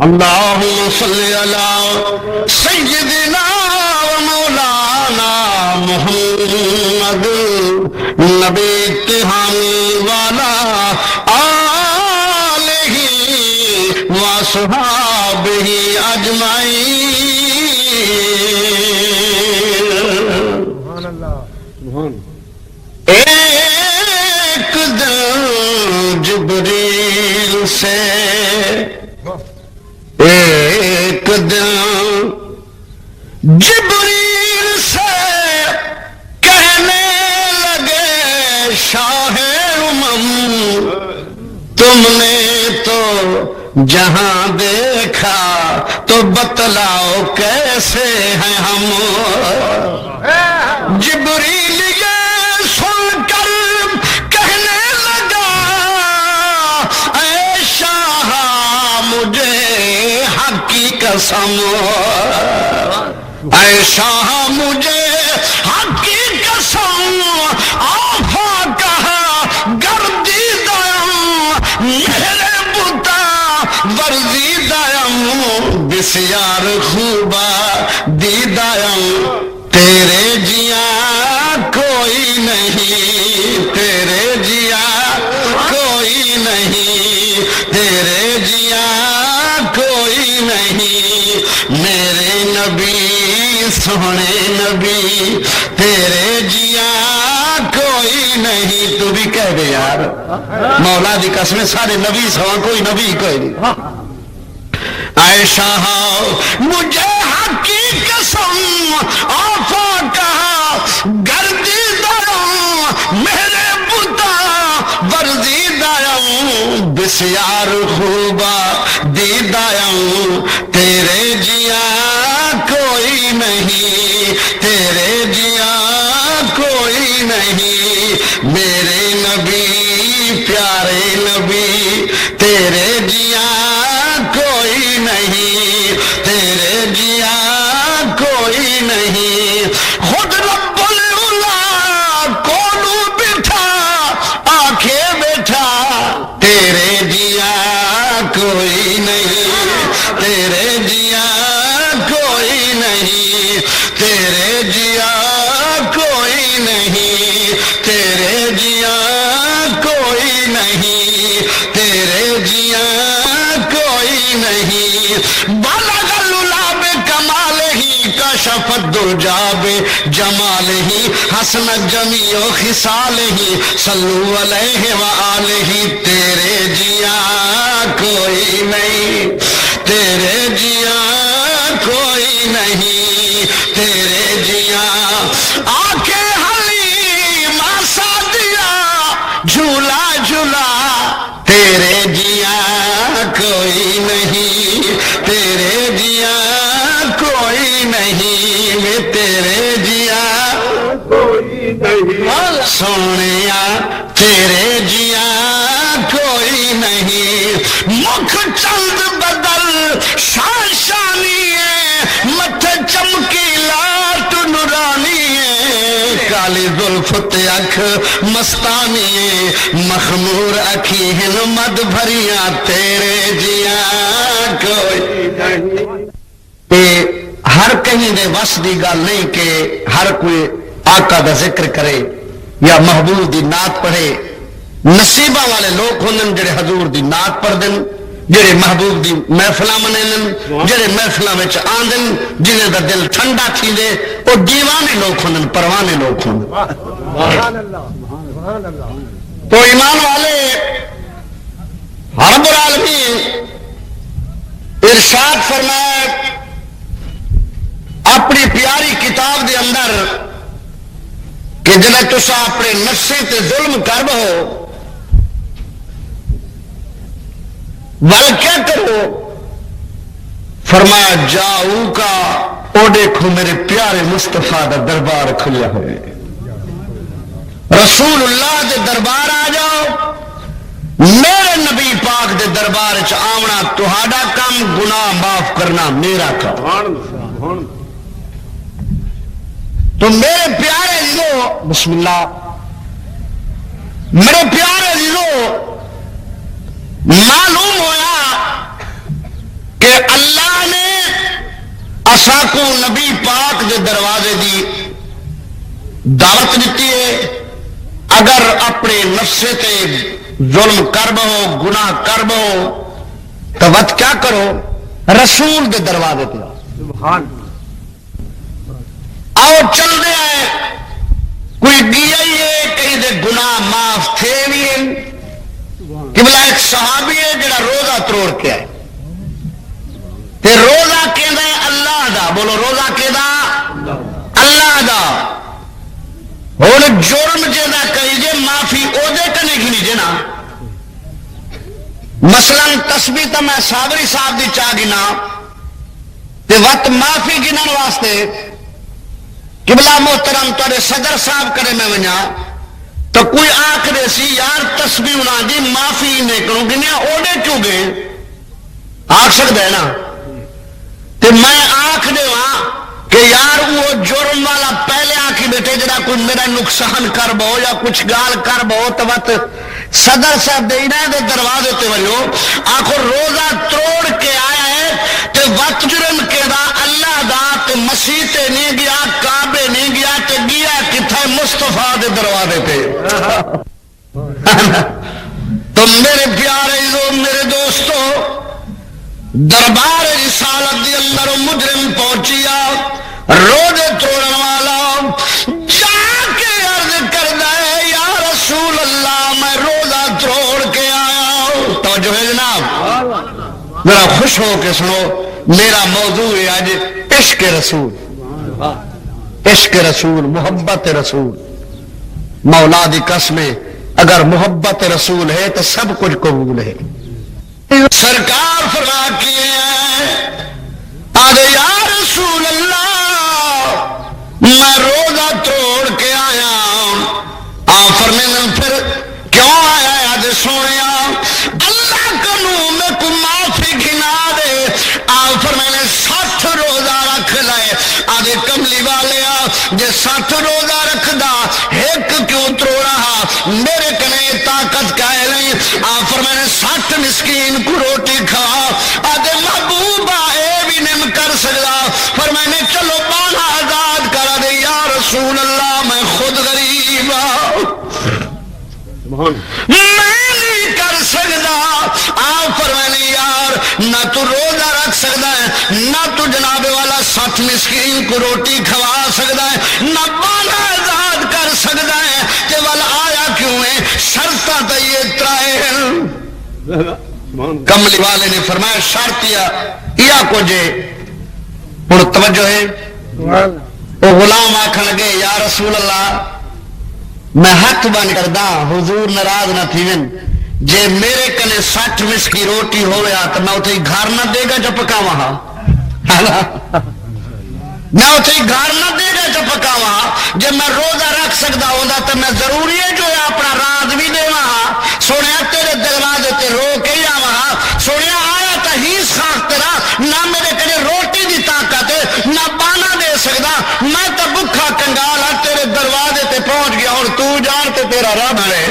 اللہم صلی علی سیدنا و مولانا محمد نبی کے حامی والا آلہ و صحابہ اجمعین. ایک دن جبریل سے ایک دن جبریل سے کہنے لگے شاہ امم تم نے تو جہاں دیکھا تو بتلاؤ کیسے ہیں ہم. جبریل یہ سن کر کہنے لگا اے شاہ مجھے حق کی قسم اے شاہ مجھے حق کی قسم آفا کہا گردی دیم میرے بتا ورزی دیم بسیار خوبا دی دیم تیرے جیا کوئی نہیں تیرے جیا کوئی نہیں تیرے جیا کوئی نہیں میرے نبی سونے نبی تیرے جیا کوئی نہیں. تو بھی کہہ دے یار مولا دی قسم سارے نبی سوا کوئی نبی کوئی نہیں. اے شاہ مجھے حق کی قسم آفا کہا گردی داروں میرے بتا ورزی داروں بسیار خوبا دی داروں تیرے جیا کوئی نہیں تیرے جیا کوئی نہیں میرے نبی پیارے نبی تیرے جیا کوئی نہیں تیرے جیا کوئی نہیں. خود رب العلا کولو بیٹھا آنکھیں بیٹھا تیرے جیا کوئی نہیں تیرے جیا کوئی نہیں تیرے جیا کوئی نہیں تیرے جیا کوئی نہیں تیرے جیا کوئی نہیں. بالغ العلا بکمال ہی کشف الدجا بجمال ہی حسن جمیع خصال ہی صلو علیہ وآلہ تیرے جیا کوئی نہیں تیرے جیا کوئی نہیں تیرے جیا آنکھیں حلیمہ سعدیہ جھولا جھولا تیرے جیا کوئی نہیں تیرے جیا کوئی نہیں تیرے جیا کوئی نہیں سونیا تیرے جیا کوئی نہیں. مکھ چند بدل شاشانی متھے چمکی لاٹ نورانی کالی زلف تے اکھ مستانی مخمور اکھی ہن مد بھریاں تیرے جیا کوئی نہیں. ہر کہیں دے وس دی گل نہیں کہ ہر کوئی آقا دا ذکر کرے یا محبوب دی نعت پڑھے. نصیبہ والے لوگ ہوندن جڑے حضور دی نعت پڑھ دن جڑے محبوب دی محفلاں منن جڑے محفلاں وچ آندن جنہاں دا دل ٹھنڈا تھیندے او دیوانے لوگ ہوندن پروانے لوگ ہوندن. سبحان اللہ سبحان اللہ. تو ایمان والے رب العالمین ارشاد فرمایا اپنی پیاری کتاب دے اندر کہ جب تسا اپنے نفسے تے ظلم کر بہو ول کیا کرو فرمایا جاؤ کا او دیکھو میرے پیارے مصطفیٰ دا دربار کھلیا ہوئے رسول اللہ دے دربار آ جاؤ میرے نبی پاک دے دربار چ آونا تہاڈا کام گناہ معاف کرنا میرا کام. تو میرے پیارے عزیزو بسم اللہ میرے پیارے عزیزو معلوم ہویا کہ اسا کو نبی پاک دے دروازے دی دعوت دیتی ہے اگر اپنے نفسے تے ظلم کر بہو گناہ کر بہو تو وقت کیا کرو رسول دے دروازے تے آؤ چل دے آئے کوئی گیا ہی ہے کہیں دے گناہ معاف تھے بھی ہیں کہ بلا ایک صحابی ہے جڑا روزہ تروڑ کے آئے تے روزہ کہندا ہے اللہ دا بولو روزہ کہندا اللہ دا ہن جرم جہاں کہی جے معافی او دے کنے گھنی جے نا مثلا تسبیح تو میں صابری صاحب دی چاہ گنا تے وقت معافی گنن واسطے قبلہ محترم تھوڑے صدر صاحب کرے میں ونجا تو کوئی آنکھ دے سی یار تسبیح انا دی معافی نکلوں گنیا اوڈے کیوں گئے آنکھ سکتا ہے نا تے میں آنکھ دے وہاں کہ یار وہ جرم والا پہلے آنکھی بیٹھے جڑا کوئی میرا نقصان کر بہو یا کچھ گال کر بہو تو وقت صدر صاحب دینا دے دروازے تے وجو آنکھو روزہ توڑ کے آیا ہے تے وقت جرم کے دا اللہ دا تے مسیح تے نہیں گیا کعبے نہیں گیا تے گیا کتھائے مصطفیٰ دے دروازے تے تو میرے پیارے میرے دوستو دربار رسالت دی اندر مجرم پہنچیا روزے توڑن والا جا کے عرض کردا ہے یا رسول اللہ میں روزہ توڑ کے آیا توجہ ہے جناب میرا خوش ہو کے سنو میرا موضوع ہے آج عشق رسول عشق رسول محبت رسول مولا دی قسم اگر محبت رسول ہے تو سب کچھ قبول ہے سرکار فرما کیے ہیں آدھے یا رسول اللہ میں روزہ توڑ کے آیا آپ فرمائیں پھر کیوں آیا آدھے سونے اللہ کنو میں کو معافی گنا دے آپ فرمائیں 60 روزہ رکھ لائے آدھے کملی والے جے 60 روزہ رکھ دا ایک کیوں ترو رہا میرے کنے طاقت کہہ نہیں آپ فرمائیں 60 مسکین کو روٹی کھا آدھے محبوبہ اے بھی نم کر سکتا فرمائیں چلو بانا آزاد کرا دے یا رسول اللہ میں خود غریب میں نہیں کر سکتا آپ فرمائیں یار نہ تو روزہ رکھ سکتا ہے نہ تو جناب والا 60 مسکین کو روٹی کھوا سکتا ہے نہ بانا آزاد کر سکتا ہے کہ والا آیا کیوں ہے شرطہ تو یہ ترائے کملی والے نے فرمایا شرط یا کو جے اور توجہ ہے وہ غلام آکھن لگے یا رسول اللہ میں ہاتھ بن کردا حضور ناراض نہ تھیون جے میرے کنے 60 مس کی روٹی ہویا تو میں اتھے گھر نہ دے گا جو پکاواں میں اتھے گھر نہ دے گا جو پکاواں جے میں روزہ رکھ سکدا ہوندا تو میں ضروری ہے جو اپنا راز بھی دیواں سونیا تیرے دروازے تے رو کے آواں سونیا آیا تا ہیس خاک تیرا نہ میرے کنے روٹی دی طاقت ہے نہ بانا دے سکدا میں تو بکھا کنگالا تیرے دروازے تے پہنچ گیا اور تو جان تے تیرا رب ہے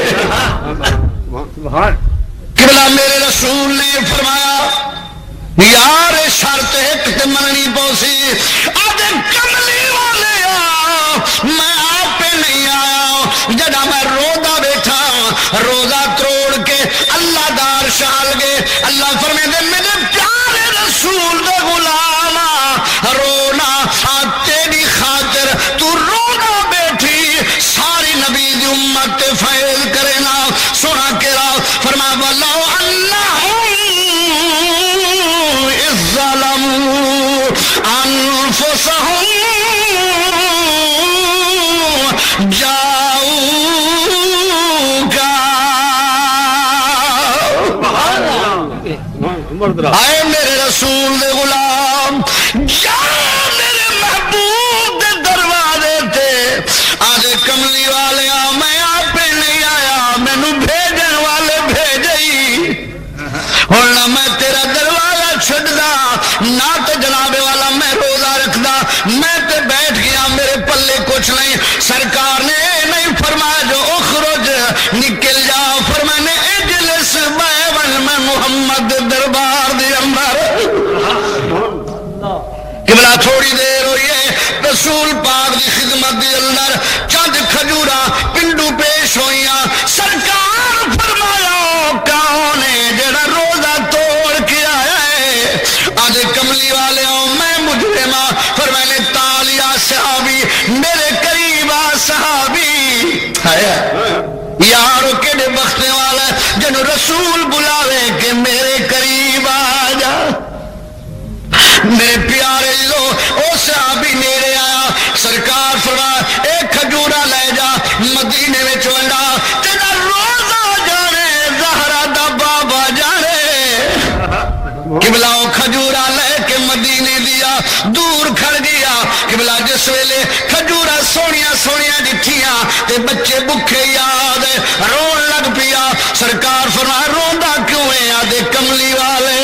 قبلہ میرے رسول نے فرمایا یار شرط ایک تے مننی پوسی آدھے کملی والے میں آپ پہ نہیں آیا جڑا میں روزہ بیٹھا روزہ توڑ کے اللہ دار شال گے اللہ فرمائے دے میرے پیارے رسول دے غلام رونا تیری خاطر تو رونا بیٹھی ساری نبی دی امت تے فیض کرے نا سونا کرا فرما واللہ اللہم اذ ظلموا انفسہم آئے میرے رسول دے غلام جا میرے محبوب دے دروازے تے آدھے کملی والے میں آپ نہیں آیا مینو بھیجن والے بھیجئی اور نہ میں تیرا دروازہ چھڑدا نہ تو جناب والا میں روزہ رکھدا میں تے بیٹھ گیا میرے پلے کچھ نہیں سرکار نے نہیں فرمایا جو اخرج نکل جا فرمانے اجلس بیون میں محمد دربار دے اندر قبلہ تھوڑی دیر ہوئی ہے رسول پاک دی خدمت دی اندر چند کھجورا پنڈو پیش ہوئیاں سرکار فرمایا کون ہے جڑا روزہ توڑ کے آیا ہے آدھے کملی والے میں مجرمہ فرمانے تالیا صحابی میرے قریب آ صحابی یارو کیڑے بخشنے والا جنو رسول بلاوے کہ میرے قریب آ جا میرے پیارے لو او صحابی میرے آیا سرکار فرما ایک کھجورا لے جا مدینے میں ونڈا تیرا روزہ جانے زہرا دا بابا جانے قبلہ او کھجورا لے کے مدینے دیا دور کھڑ گیا قبلہ جس ویلے کھجورا سونیاں سونیاں جتھیاں تے بچے بکھے یاد رون لگ پیا سرکار فرما روندا کیوں ہے آدھے کملی والے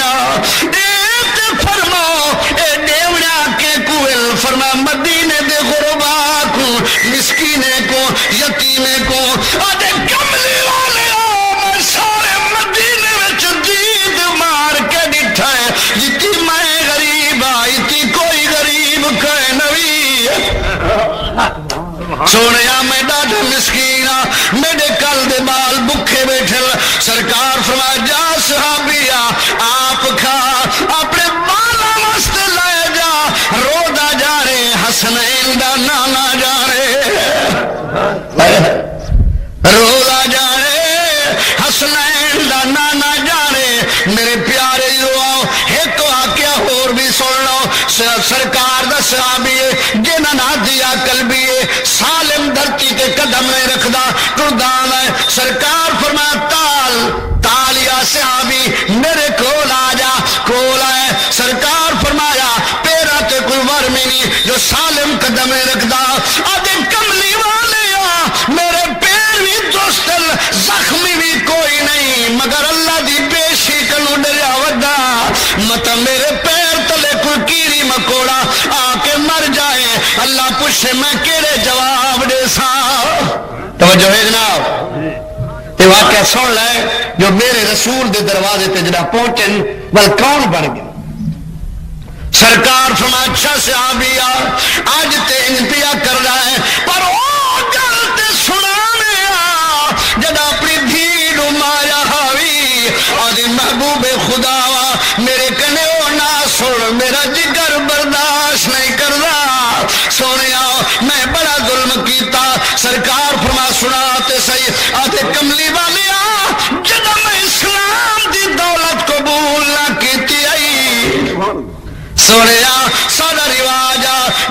فرما مدینے دے غربا کو مسکینے کو یتیمے کو آدھے کملی والے میں سارے مدینے میں دید مار کے ڈٹھا ہے جتی میں غریب آئی تھی کوئی غریب کہے نبی سونیا میں ڈاڈا مسکینہ میرے کل دے بال بکھے بیٹھے سرکار فرما جا صحابیہ آپ کھا اپنے بالا واسطے لائے جا رودا جا رہے حسنین دا نانا جا رہے رودا جا رہے حسنین دا نانا جا رہے میرے پیارے جو آؤ ایک واقعہ اور بھی سن لو سرکار دا صحابی ہے جنہ نہ دیا قلبی ہے سالم دھرتی کے قدم میں رکھدا قردان ہے سرکار فرمایا تال یا صحابی میرے کول آ جا کول آئے سرکار فرمایا پیرا تے کوئی ورمی نہیں جو سالم قدم میں رکھدا آدھے کملی والے میرے پیر بھی دوستل زخمی بھی کوئی نہیں مگر اللہ دی بیشی کنو ڈریا ودا مت میرے پیر تلے کوئی کیڑی مکوڑا آ کے مر جائے اللہ پوچھے میں کیڑے جواب دے سا توجہ ہے جناب تے واقعہ سن لے جو میرے رسول دے دروازے تے جڑا پہنچن ول کون بن گیا سرکار فرما اچھا صحابی آج تے انتیا کر رہا ہے پر او گل تے سنانے جدا اپنی دھیڑ مایا ہاوی اور محبوب خدا میرے کنے او نہ سن میرا جگر برداشت نہیں کردا سونے میں بڑا ظلم کیتا سرکار فرما سنا تے صحیح آدھے کملی والے جدا میں اسلام دی دولت قبول نہ کیتی آئی سونے سارا رواج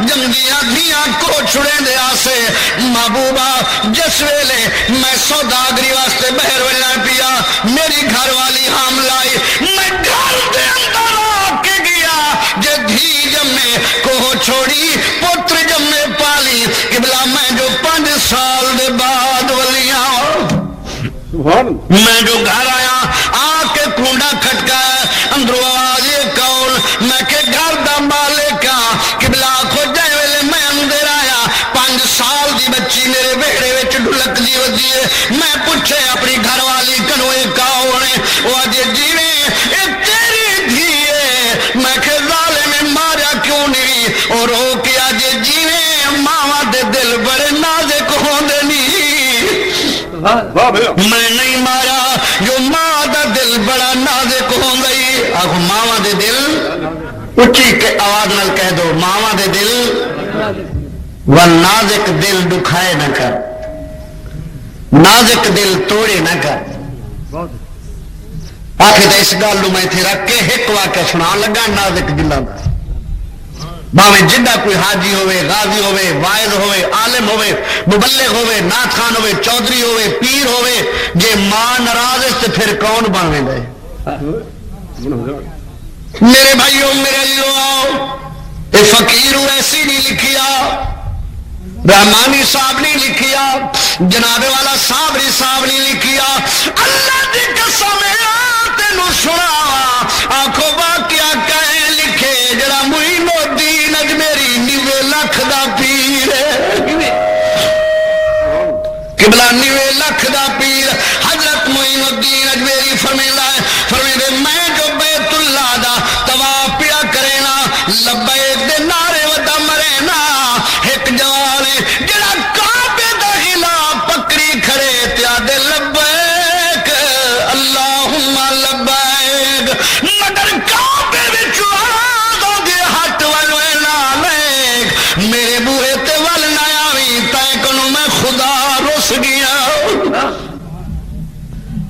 جنگیاں دیاں کو چھڑے دے آسے محبوبہ جس ویلے میں سوداگری واسطے بہر ویلا پیا میری گھر والی حاملہ آئی میں گھر دے اندر آ کے گیا جے دھی جمے کو چھوڑی پتر جمے پالی قبلہ میں جو 5 سال دے بعد ولیاں میں جو گھر آیا آ کے کونڈا کھٹکایا اندروں آواز یہ کول میں کہ گھر دا مالکا قبلہ کو جائے ویلے میں اندر آیا 5 سال دی بچی میرے بیڑے وچ ڈھلک دی ودی ہے میں پوچھے اپنی گھر والی کنوے کاؤنے وہ آجے جیوے اے تیری دھی ہے میں کہ ظالم میں ماریا کیوں نہیں اور ہو کے آجے جیوے ماما دے دل بڑے نازک ہوندے نہیں میں نہیں مارا جو ماں دا دل بڑا نازک ہو گئی آخو ماما دے دل اچھی آواز نال کہہ دو ماما دے دل وہ نازک دل دکھائے نہ کر نازک دل توڑے نہ کر آخر اس گل میں تھے رکھ کے ایک واقعہ سنا لگا نازک دلوں کا باویں جنہ کوئی حاجی ہوئے غازی ہوئے واعظ ہوئے عالم ہوئے مبلغ ہوئے نعت خان ہوئے چودھری ہوئے پیر ہوئے جے ماں ناراض ہے تو پھر کون بنوے دے میرے بھائیوں میرے لوگوں اے فقیر ایسی نہیں لکھیا رحمانی صاحب نہیں لکھیا جناب والا صابری صاحب نہیں لکھیا اللہ دی قسم تینوں سنا آنکھوں واقعہ کہے لکھے جڑا معین الدین اجمیری 90 لاکھ دا پیر قبلہ 90 لاکھ دا پیر حضرت معین الدین اجمیری فرمیندے میں جو بیت اللہ دا طواف پیا کرے نا لبیک دے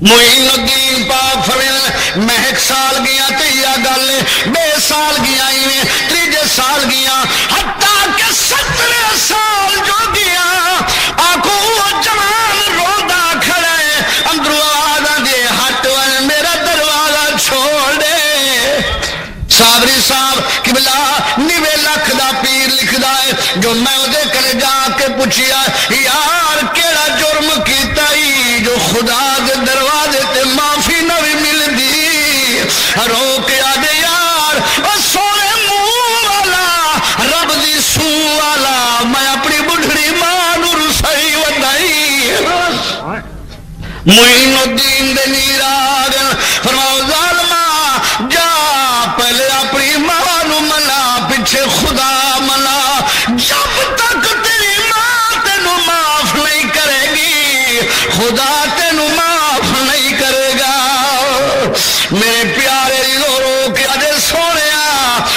معین الدین پاک فرمایا میں ایک سال گیا تے یا گل بے سال گیا ایویں تیجے سال گیا حتیٰ کہ 17 سال جو گیا آنکھوں وہ جوان رودا کھڑا ہے اندروں آواز دے ہٹ ون میرا دروازہ چھوڑ دے صابری صاحب قبلہ 90 لاکھ دا پیر لکھدا ہے جو میں دے کر جا کے پوچھیا یار کیڑا جرم کیتا ہی جو خدا دے دروازے تے معافی نہ بھی ملدی رو کے آدے یار او سونے منہ والا رب دی سو والا میں اپنی بڑھڑی ماں نو رسائی ودائی معین الدین دے نیر آ گیا فرماؤ ظالمہ جا پہلے اپنی ماں نو منا پیچھے خدا منا جب تک تیری ماں تینو معاف نہیں کرے گی خدا تینو معاف نہیں کرے گا میرے پیارے رو رو کے اجے سونے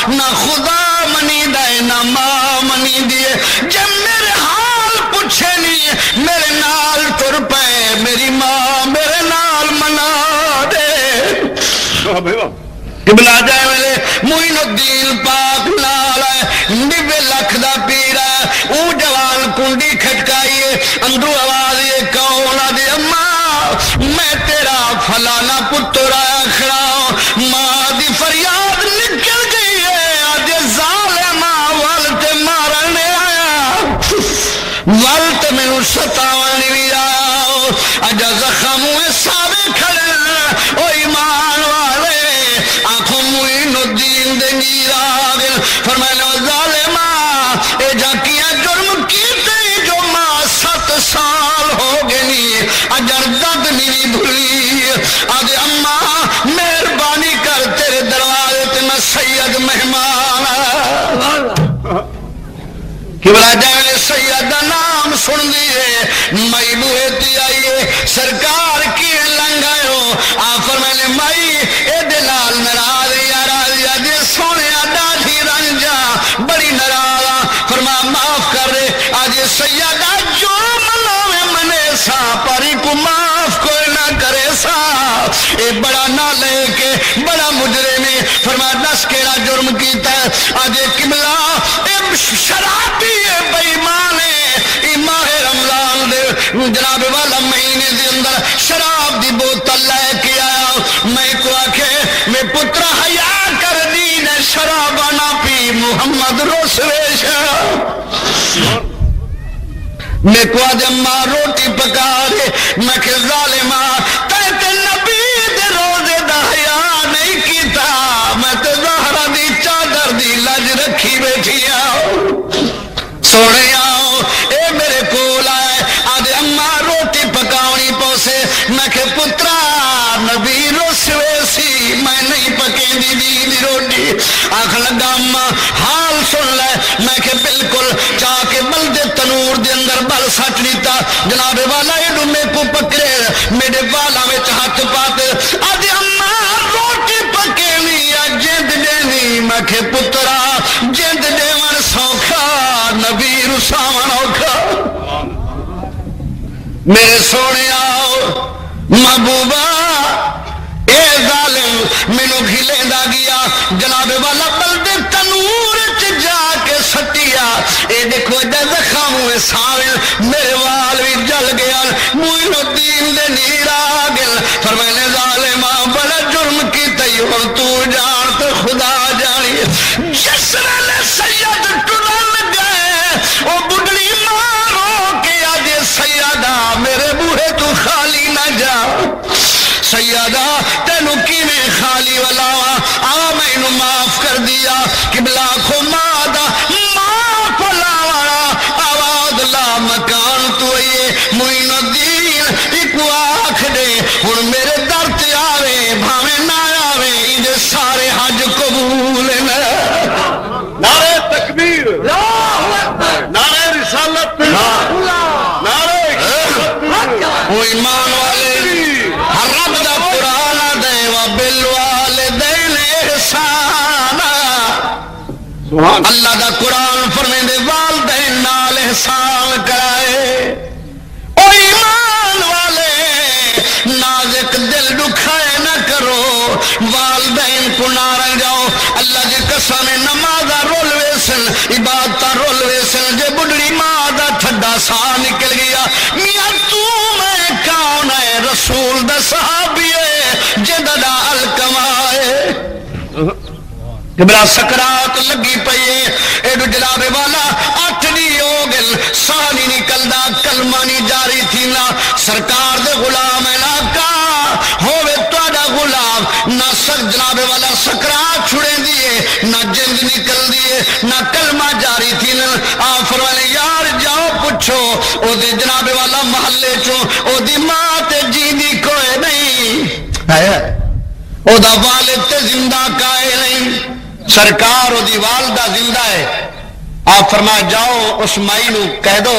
نہ خدا منی دے نہ ماں منی دیے جب میرے حال پوچھے نہیں میرے نال تر پے میری ماں میرے نال منا دے قبلہ جائے میرے معین الدین پاک نال ہے 90 لاکھ دا پیر ہے او جوان کنڈی کھٹکائیے اندرو آواز یہ کون آدھے اماں میں تیرا فلانا پتر آیا کھڑا ماں دی فریاد نکل گئی ہے آدھے ظالمہ والتے مارنے آیا والتے میں نو ستاوانی بھی آیا اجا زخموں سابے کھڑے او ایمان والے آنکھوں معین الدین دے نیر آگل فرمائے ظالمہ اے جا کیا جرم کیتے جو ماں 7 سال ہو گئی اجر دد نہیں بھولی آدھے اماں مہربانی کر تیرے دروازے تے میں سید مہمان قبلہ جانے سید نام سن دیئے مائی بوئے تی آئیے سرکار کی لنگائے ہو آفر میں نے مائی اے دلال نراض یا راضی آجے سونے ڈاڑھی رنجا بڑی نراضا فرما معاف کر رہے آجے سیدہ جو ملاوے منے سا پری کو معاف کوئی نہ کرے سا اے بڑا نہ لے کے بڑا مجرمی فرما 10 کیڑا جرم کیتا ہے آجے قبلہ اے شرابی بے ایمانے ماہ رمضان دے جناب والا مہینے دے اندر شراب دی بوتل لے کے آیا میں کو آکھے میں پتر حیا کر دین شراب نہ پی محمد رسول شاہ میں کو آج ماں روٹی پکا دے میں کہ ظالمہ تے نبی دے روزے دا حیا نہیں کیتا میں تے زہرا دی چادر دی لج رکھی بیٹھی سونے آؤ اے میرے کول آئے آدھے اماں روٹی پکاونی پوسے میں کہ پترا نبی رسوے سی میں نہیں پکیں دی روٹی آنکھ لگا اماں حال سن لے میں کہ بالکل چاہ کے بلدے تنور دے اندر بل سٹ لیتا جناب والا ایڈو میں کو پکڑے میرے والا میں ہاتھ پاتے آدھے اماں روٹی پکینی یا جند دینی میں کہ پترا جند دیون سوکھا نبی رساون اوکھا میرے سونے آؤ محبوبہ اے ظالم مینو کھلے دا گیا جناب والا بلدے تنور چ جا کے سٹیا اے دیکھو جا زخم ہوئے ساویں میرے وال بھی جل گیا معین الدین دے نیر آ گل فرمائے ظالمہ بڑا جرم کی اور تو جان تو خدا جانی جس نے سید ٹرن گئے او بڑھڑی مارو کے آج سیدہ میرے بوہے تو خالی نہ جا سیدہ تینو کی میں خالی والا آ میں انہوں معاف کر دیا قبلہ کو مادہ معاف لاوانا آواز لا مکان تو یہ معین الدین ایکو آنکھ دے ہن میرے در تے آوے بھاوے نہ آوے انجھے سارے حج قبول نعرہ تکبیر نعرہ رسالت نعرہ وہ ایمان والے رب دا قرآن دے و بالوالدین احسانا اللہ دا قرآن فرمے دے والدین نال احسان کرائے او ایمان والے نازک کو نہ رہ جاؤ اللہ دی قسم نماز رول ویسن عبادت رول ویسن جے بڑھڑی ماں دا ٹھڈا سا نکل گیا میاں تو میں کون ہے رسول دا صحابی ہے جدہ الکما ہے جبرا سکرات لگی پئی ایڈو جناب والا 8 دی ہو گل سا نہیں نکلدا کلمہ نہیں جاری تھی نا سرکار دے غلام علاقہ ہوے تہاڈا غلام نہ سر جناب والا سکرات چھڑے دیے نہ جنگ نکل دیے نہ کلمہ جاری تھی نا آ فرمانے یار جاؤ پوچھو او دی جناب والا محلے چوں او دی ماں تے جیندی کوئی نہیں ہے او دا والد تے زندہ کائے نہیں سرکار او دی والدہ زندہ ہے آپ فرمایا جاؤ اس مائی نو کہہ دو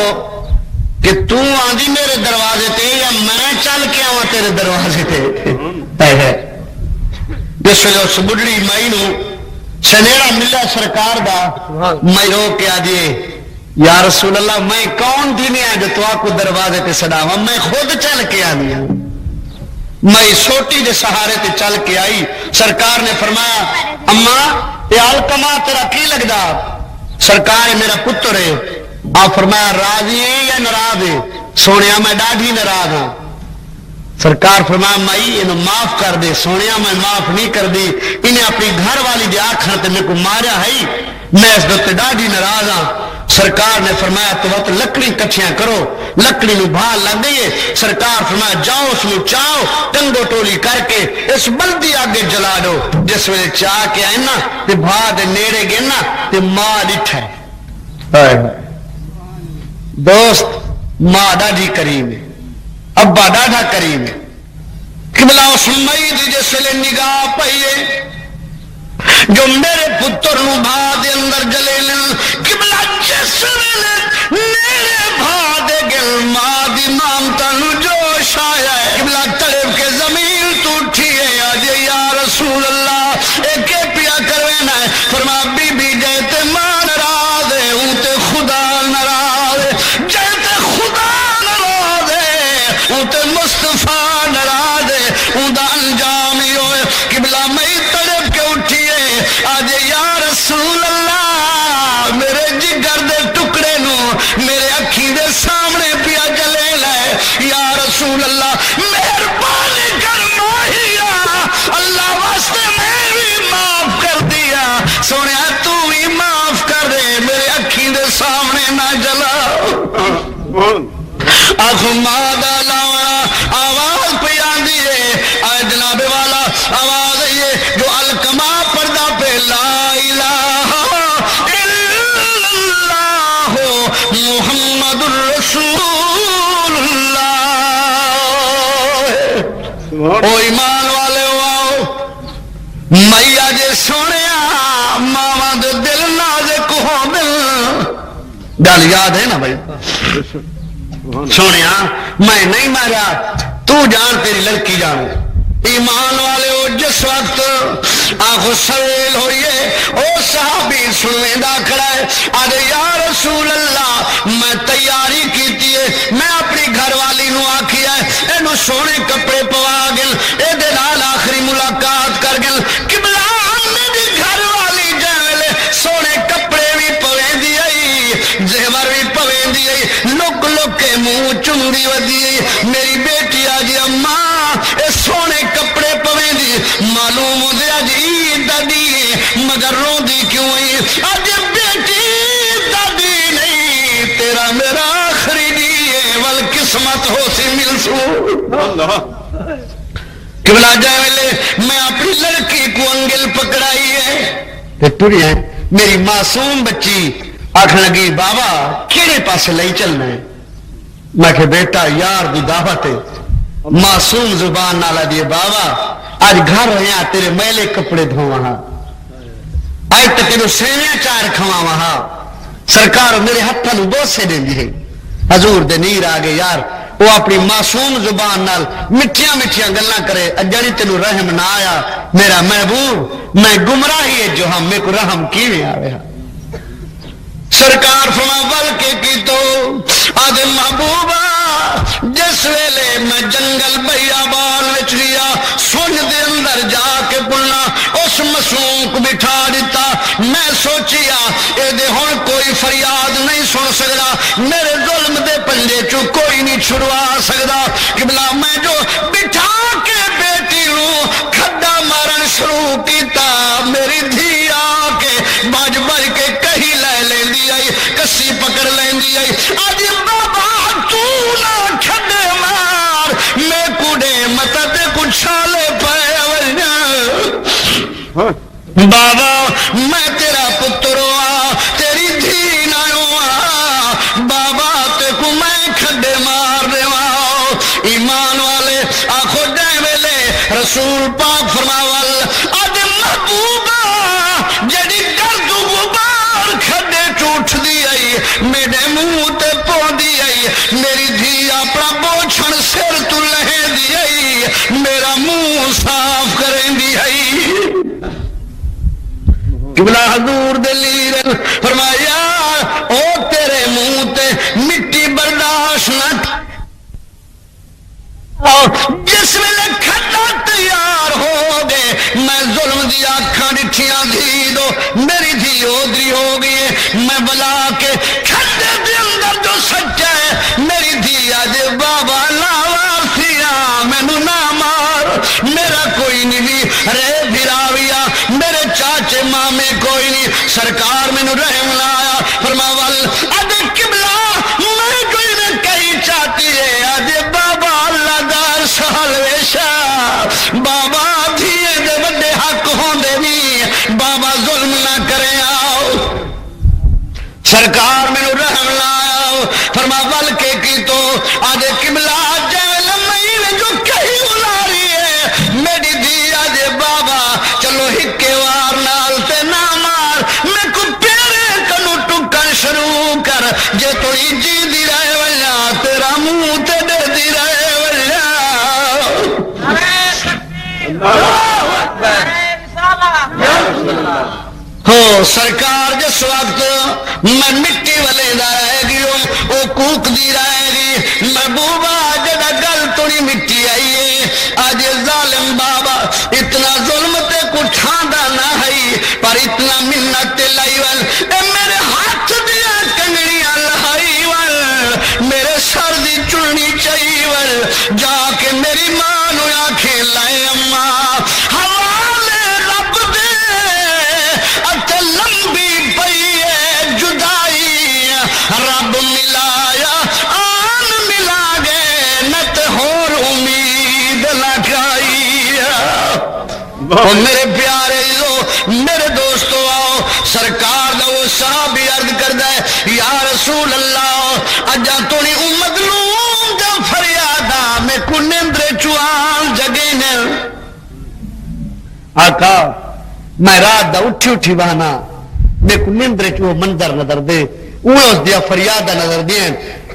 کہ تو آندھی میرے دروازے تے یا میں چل کے آواں تیرے دروازے تے ہے جس وجہ اس بڑھڑی مائی نو سنیڑا ملا سرکار دا میں رو کے آجئے یا رسول اللہ میں کون تھی نہیں آج تو آپ کو دروازے تے سڑاواں میں خود چل کے آنی ہوں میں سوٹی دے سہارے تے چل کے آئی سرکار نے فرمایا اماں یہ الکما تیرا کی لگدا سرکار میرا پتر ہے آپ فرمایا راضی ہے یا ناراض ہے سونیا میں ڈاڈھی ناراض ہوں سرکار فرمایا مائی انہوں معاف کر دے سونیا میں معاف نہیں کر دی انہیں اپنی گھر والی دے آنکھاں تے میں کو ماریا ہے میں اس دوتے ڈاڈھی ناراض ہوں سرکار نے فرمایا تو وقت لکڑی کٹھیاں کرو لکڑی نو بھال لگ گئی ہے سرکار فرمایا جاؤ اس نو چاہو ٹنگو ٹولی کر کے اس بلدی آگے جلا دو جس ویلے چاہ کے آئے نا تے بھا دے نیڑے گئے نا تے ماں ڈٹھا ہے دوست ماں ڈاڈھی کریم ہے ابا ڈاڈھا کریم ہے قبلہ اس مئی دی جس ویلے نگاہ پئیے جو میرے پتر نو بھا دے اندر جلے لن قبلہ جس ویلے میرے بھا دے گل ماں دی مامتا نو جوش آیا ہے قبلہ طلب کے زمین تو اٹھی ہے آجے یا رسول اللہ ایک پیا کروینا ہے فرما بی بی جیتے ماں نراز ہے اونتے خدا نراز ہے جیتے خدا نراز ہے اونتے مصطفیٰ نراز ہے اوندا انجام ہی ہوئے قبلہ میں طلب کے اٹھی ہے آج یا رسول اللہ میرے جگر دے ٹکڑے نو میرے اکھی دے سامنے پیا جلے لائے یا رسول اللہ مہربانی کر ماہیا اللہ واسطے میں بھی معاف کر دیا سونے تو بھی معاف کر دے میرے اکھی دے سامنے نہ جلا آنکھوں مادہ لاؤنا آواز پیا دیئے آئے جناب والا آواز ہے جو الکما پردہ پہ لا الہ الا اللہ محمد الرسول اللہ او ایمان والے آؤ میں آج سنیا ماما دے دل نازک ہو دل گل یاد ہے نا بھائی سونیا میں نہیں مارا تو جان تیری لڑکی جان ایمان والے ہو جس وقت آنکھوں سویل ہوئیے او صحابی سنویں دا کھڑا ہے آدھے یا رسول اللہ میں تیاری کیتی ہے میں اپنی گھر والی نو آکھی ہے اینو سونے کپڑے پوا گل اے دے نال آخری ملاقات کر گل قبلہ میری گھر والی جائے سونے کپڑے بھی پویں دی آئی زیور بھی پویں دی آئی لک لک کے منہ چمڑی ودی میری بیٹی آجی اماں اے سونے کپڑے پویں دی معلوم ہو دیا جی دادی مگر رو دی کیوں آئی آج بیٹی دادی نہیں تیرا میرا آخری دیئے والقسمت ہو سی مل سو قبلہ جائے ویلے میں اپنی لڑکی کو انگل پکڑائی ہے ٹوری ہے میری معصوم بچی آکھن لگی بابا کیڑے پاسے لئی چلنا ہے میں کہ بیٹا یار دی دعوت ہے معصوم زبان نالا دیے بابا آج گھر رہے ہیں تیرے میلے کپڑے دھو وہاں آج تک تیرے سینیاں چار کھوا وہاں سرکار میرے ہتھاں نو بوسے دیں دی ہے حضور دے نیر آگے یار وہ اپنی معصوم زبان نال مٹھیاں مٹھیاں گلاں کرے اجڑی تینو رحم نہ آیا میرا محبوب میں گمراہی ہے جو ہم میں کو رحم کیویں آوے سرکار فرما ول کے کی تو آدھے محبوبہ جس ویلے میں جنگل بیابان وچ گیا سن دے اندر جا کے بولنا اس معصوم کو بٹھا دیتا میں سوچیا اے دے ہن کوئی فریاد نہیں سن سکدا میرے ظلم دے پنجے چوں کوئی نہیں چھڑوا سکدا قبلہ میں جو بٹھا کے بیٹی نوں کھڈا مارن شروع کیتا میری دھی آ کے بج بج کے کہیں لے لیندی آئی کسی پکڑ لیندی آئی اج بابا تو نہ کھڈے مار میں کوڑے متد کچھالے پے بابا میں تیرا پتر ہوا تیری دھی نہ ہوا بابا تے کو میں کھڈے مار دیواں ایمان والے آخو دے ویلے رسول پاک فرماول اج محبوبہ جڑی گرد غبار کھڈے چوٹ دی آئی میرے منہ تے پوندی آئی میری دھی اپنا بوچھن سر تو لہے دی آئی میرا منہ صاف کریں دی آئی قبلہ حضور دلیر فرمایا او تیرے منہ تے مٹی برداشت نہ جس ویلے کھڈا تیار ہو گئے میں ظلم دی آنکھاں ڈٹھیاں دھی دو میری دھی ادری ہو گئی میں بلا کے کھڈے دے اندر جو سچا ہے میری دھی آج بابا لاوار تھیا مینوں نہ مار میرا کوئی نہیں رے بھراویا میرے چاچے مامے کوئی نہیں سرکار مینوں رحم لایا فرماول اج قبلہ میں کوئی نہ کہیں چاہتی ہے اج بابا اللہ دار سال ویشا بابا دھیے دے بڑے حق ہوندے نہیں بابا ظلم نہ کرے آؤ سرکار مینوں رحم لایا فرماول کے کی تو اج قبلہ جیل میں جو کہیں الاری ہے میری دھی اج بابا چلو ہکے وار نال تے نہ مار میں کو پیرے کنو ٹکن شروع کر جے تو جی دی رہے ولا تیرا منہ تے ڈر دی رہے ولا ہو سرکار جس وقت میں مٹی والے دا رہ گئی وہ کوک دی رہے گی محبوبہ جڑا گل توڑی مٹی آئی ہے آج ظالم بابا اتنا ظلم تے کچھ کھاندا نہ ہے پر اتنا منت لائی ول اے میرے ہاتھ دیا کنگڑیاں لائی ول میرے سر دی چڑنی چاہی ول جا کے میری ماں نو آنکھیں لائے اماں حوالے رب دے اتے لمبی پئی ہے جدائی رب ملایا آن ملا گئے نت ہور امید لگائی اور میرے پیارے لو میرے دوستو آؤ سرکار دا وہ صحابی عرض کردا ہے یا رسول اللہ اجا توڑی امت لوں دا فریادا میں کو نیندرے چوان جگے نے آقا میں رات دا اٹھی بہانا میں کو نیندرے چو منظر نظر دے اوہ اس دیا فریادہ نظر دیں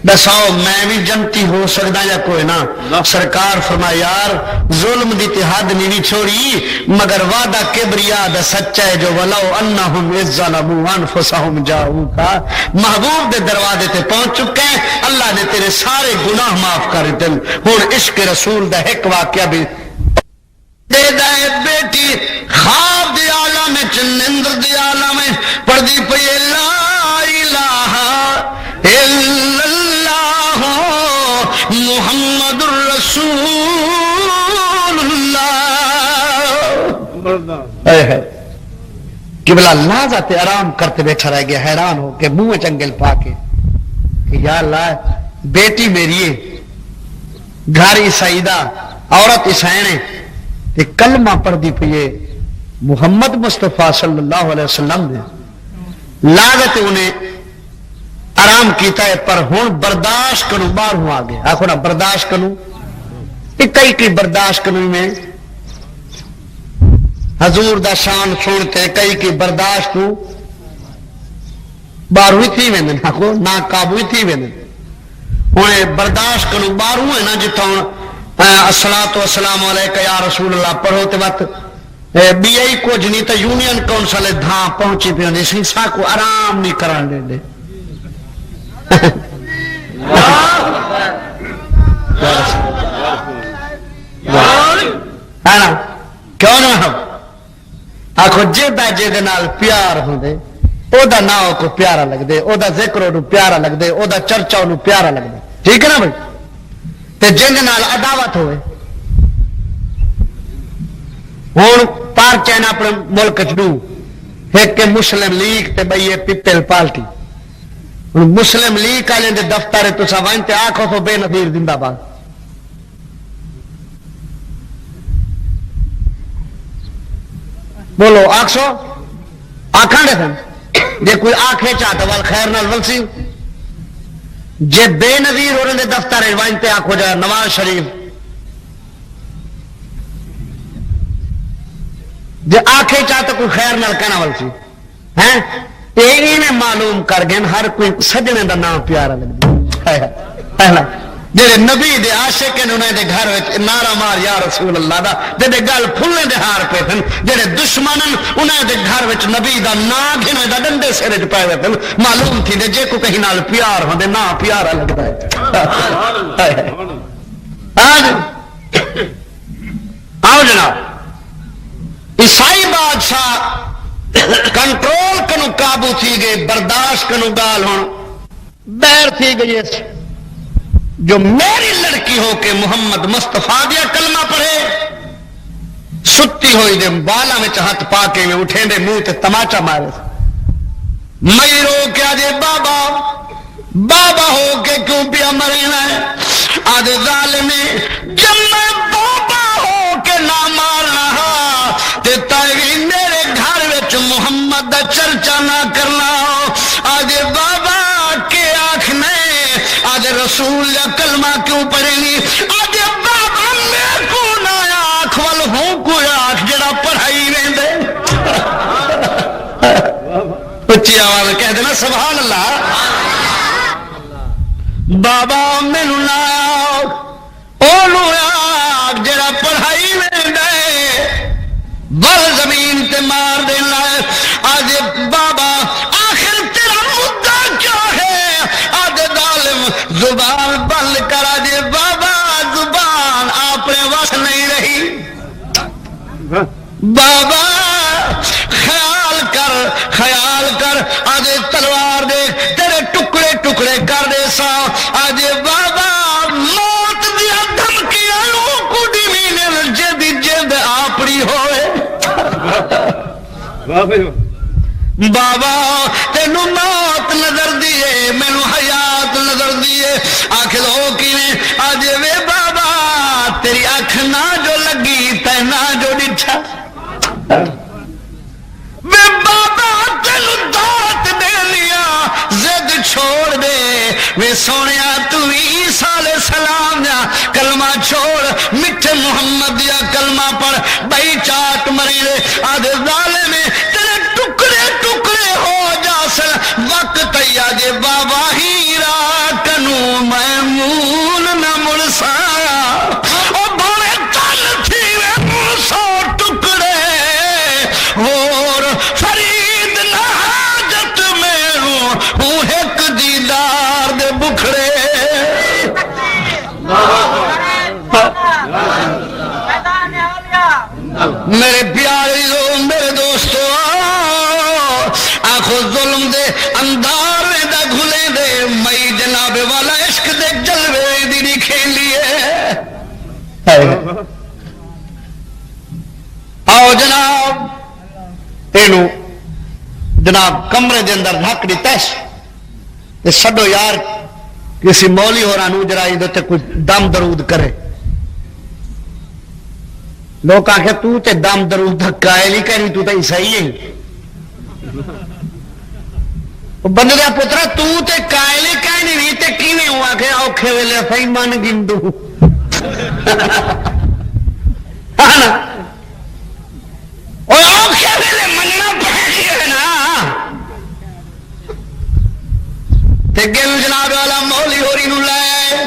دساؤ میں بھی جنتی ہو سکتا یا کوئی نہ سرکار فرمایا یار ظلم دی تحاد نہیں چھوڑی مگر وعدہ کبریا دا سچا ہے جو ولو انہم اذظلموا انفسہم جاؤکا محبوب دے دروازے تے پہنچ چکے ہیں اللہ نے تیرے سارے گناہ معاف کر دل اور عشق رسول دا ایک واقعہ بھی دے دائے بیٹی خواب دی عالم میں چنندر دی عالم میں پردی پہ لا الہ الا اللہ محمد الرسول اللہ قبلہ اللہ ذات آرام کرتے بیٹھا رہ گیا حیران ہو کہ منہ چنگل پا کے کہ یا اللہ بیٹی میری ہے گھر عیسائیدہ عورت عیسائنے کہ کلمہ پڑھ دی پئیے محمد مصطفیٰ صلی اللہ علیہ وسلم نے لاغت انہیں آرام کیتا ہے پر ہون برداشت کنو بار ہوں آگے آخو نا برداشت کنو اکائی کی برداشت کنو میں حضور دا شان سنتے کئی کی برداشت کنو بار ہوئی تھی میں نے آخو ناکاب ہوئی تھی میں نے انہیں برداشت کنو بار ہوئے نا جتا الصلاۃ والسلام علیکہ یا رسول اللہ پڑھو تے وقت بی آئی کو جنی تا یونین کونسل دھاں پہنچی پہ ہونے سی سا کو آرام نہیں کران دے دے ہے نا کیوں نہ آخو جے نال پیار ہوں او دا نام کو پیارا لگدے او دا ذکر انہوں پیارا لگدے او دا چرچا انہوں پیارا لگدے ٹھیک ہے نا بھائی تے جن نال عداوت ہوئے ہوں پار چین اپنے ملک چڈو ایک مسلم لیگ تے بھائی پیپل پارٹی ہوں مسلم لیگ والے دے دفتر تسا ون تے آخو تو بے نظیر زندہ باد بولو آخسو آخان دے سن جے کوئی آخے چاہتا وال خیر نال ولسی جے بے نظیر انہوں نے دفتر ون تے آخو جا نواز شریف جے آخے چاہتا کوئی خیر نال کہنا ولسی ہیں یہ معلوم کر گئے ہر کوئی سجنے دا نام پیارا لگتا جڑے نبی دے عاشق ہیں انہاں دے گھر وچ نعرہ مار یا رسول اللہ دا جڑے گل پھلنے دے ہار پے تھن جڑے دشمن انہاں دے گھر وچ نبی دا نام گھنے دا ڈنڈے سر وچ پے ہوئے تھن معلوم تھی دے جے کو کہیں نال پیار ہوندے نا پیارا لگدا ہے آؤ جناب عیسائی بادشاہ کنٹرول کنو قابو تھی گئے برداشت کنو گال ہون بیر تھی گئی جو میری لڑکی ہو کے محمد مصطفیٰ دیا کلمہ پڑھے ستی ہوئی دے بالا میں ہاتھ پا کے اٹھے دے منہ تے تماچا مارے میں رو کے آجے بابا بابا ہو کے کیوں پیا مرنا ہے آدھے ظالمی جب میں بابا ہو کے نہ مارنا تے تاوی میرے گھر وچ محمد دا چرچا نہ کرنا آدھے بابا کے آنکھنے آدھے رسول یا کلمہ کیوں پڑھیں گی آدھے بابا میں کو نہ آنکھ وال ہوں کوئی آنکھ جڑا پڑھائی رہیں دے اچھی آواز کہہ دینا سبحان اللہ بابا میں نہ آنکھ جڑا پڑھائی رہیں دے بل زمین تے مار دینا ہے آدھے بابا آخر تیرا مدعا کیا ہے آدھے ظالم زبان بند کرا دے بابا زبان اپنے وقت نہیں رہی بابا خیال کر آدھے تلوار دے تیرے ٹکڑے ٹکڑے کر دے سا آدھے بابا موت دیا دھمکیاں کو ڈیمینل جدی جد آپڑی ہوئے بابا تینو موت نظر دیے مینو حیات نظر دیے آخر ہو کی آج وے بابا تیری اکھ نہ جو لگی تینا جو ڈٹھا وے بابا تینو دعوت دے لیا زد چھوڑ دے وے سونیا تو عیسیٰ علیہ السلام یا کلمہ چھوڑ مٹھے محمد یا کلمہ پڑھ بھائی چاٹ مری دے آدھے ظالم میں تیرے ٹکڑے ٹکڑے ہو جاسن وقت یا جے بابا ہیرا کنو میمون نہ مرسایا او بھانے چل تھی وے مرسو ٹکڑے اور فرید نہ حاجت میں ہوں ایک دیدار دے بکھڑے میرے پیارے میرے دوستو آنکھوں ظلم دے اندار دا گھلے دے مئی جناب والا عشق دے جلوے دی نہیں کھیلیے آؤ جناب تینو جناب کمرے دے اندر ڈھک دی تیش سڈو یار کسی مولی ہو رہا نو جرائی دے کوئی دم درود کرے لوگ آخر تو تے دم درود دھکائے نہیں کرنی تو تے عیسائی ہے بندے دا پترا تو تے قائل کہنی نہیں تے کیویں ہوا کہ اوکھے ویلے صحیح من گندو ہاں نا اوکھے ویلے مننا پڑے گا نا تے گل جناب والا مولوی ہوری نو لائے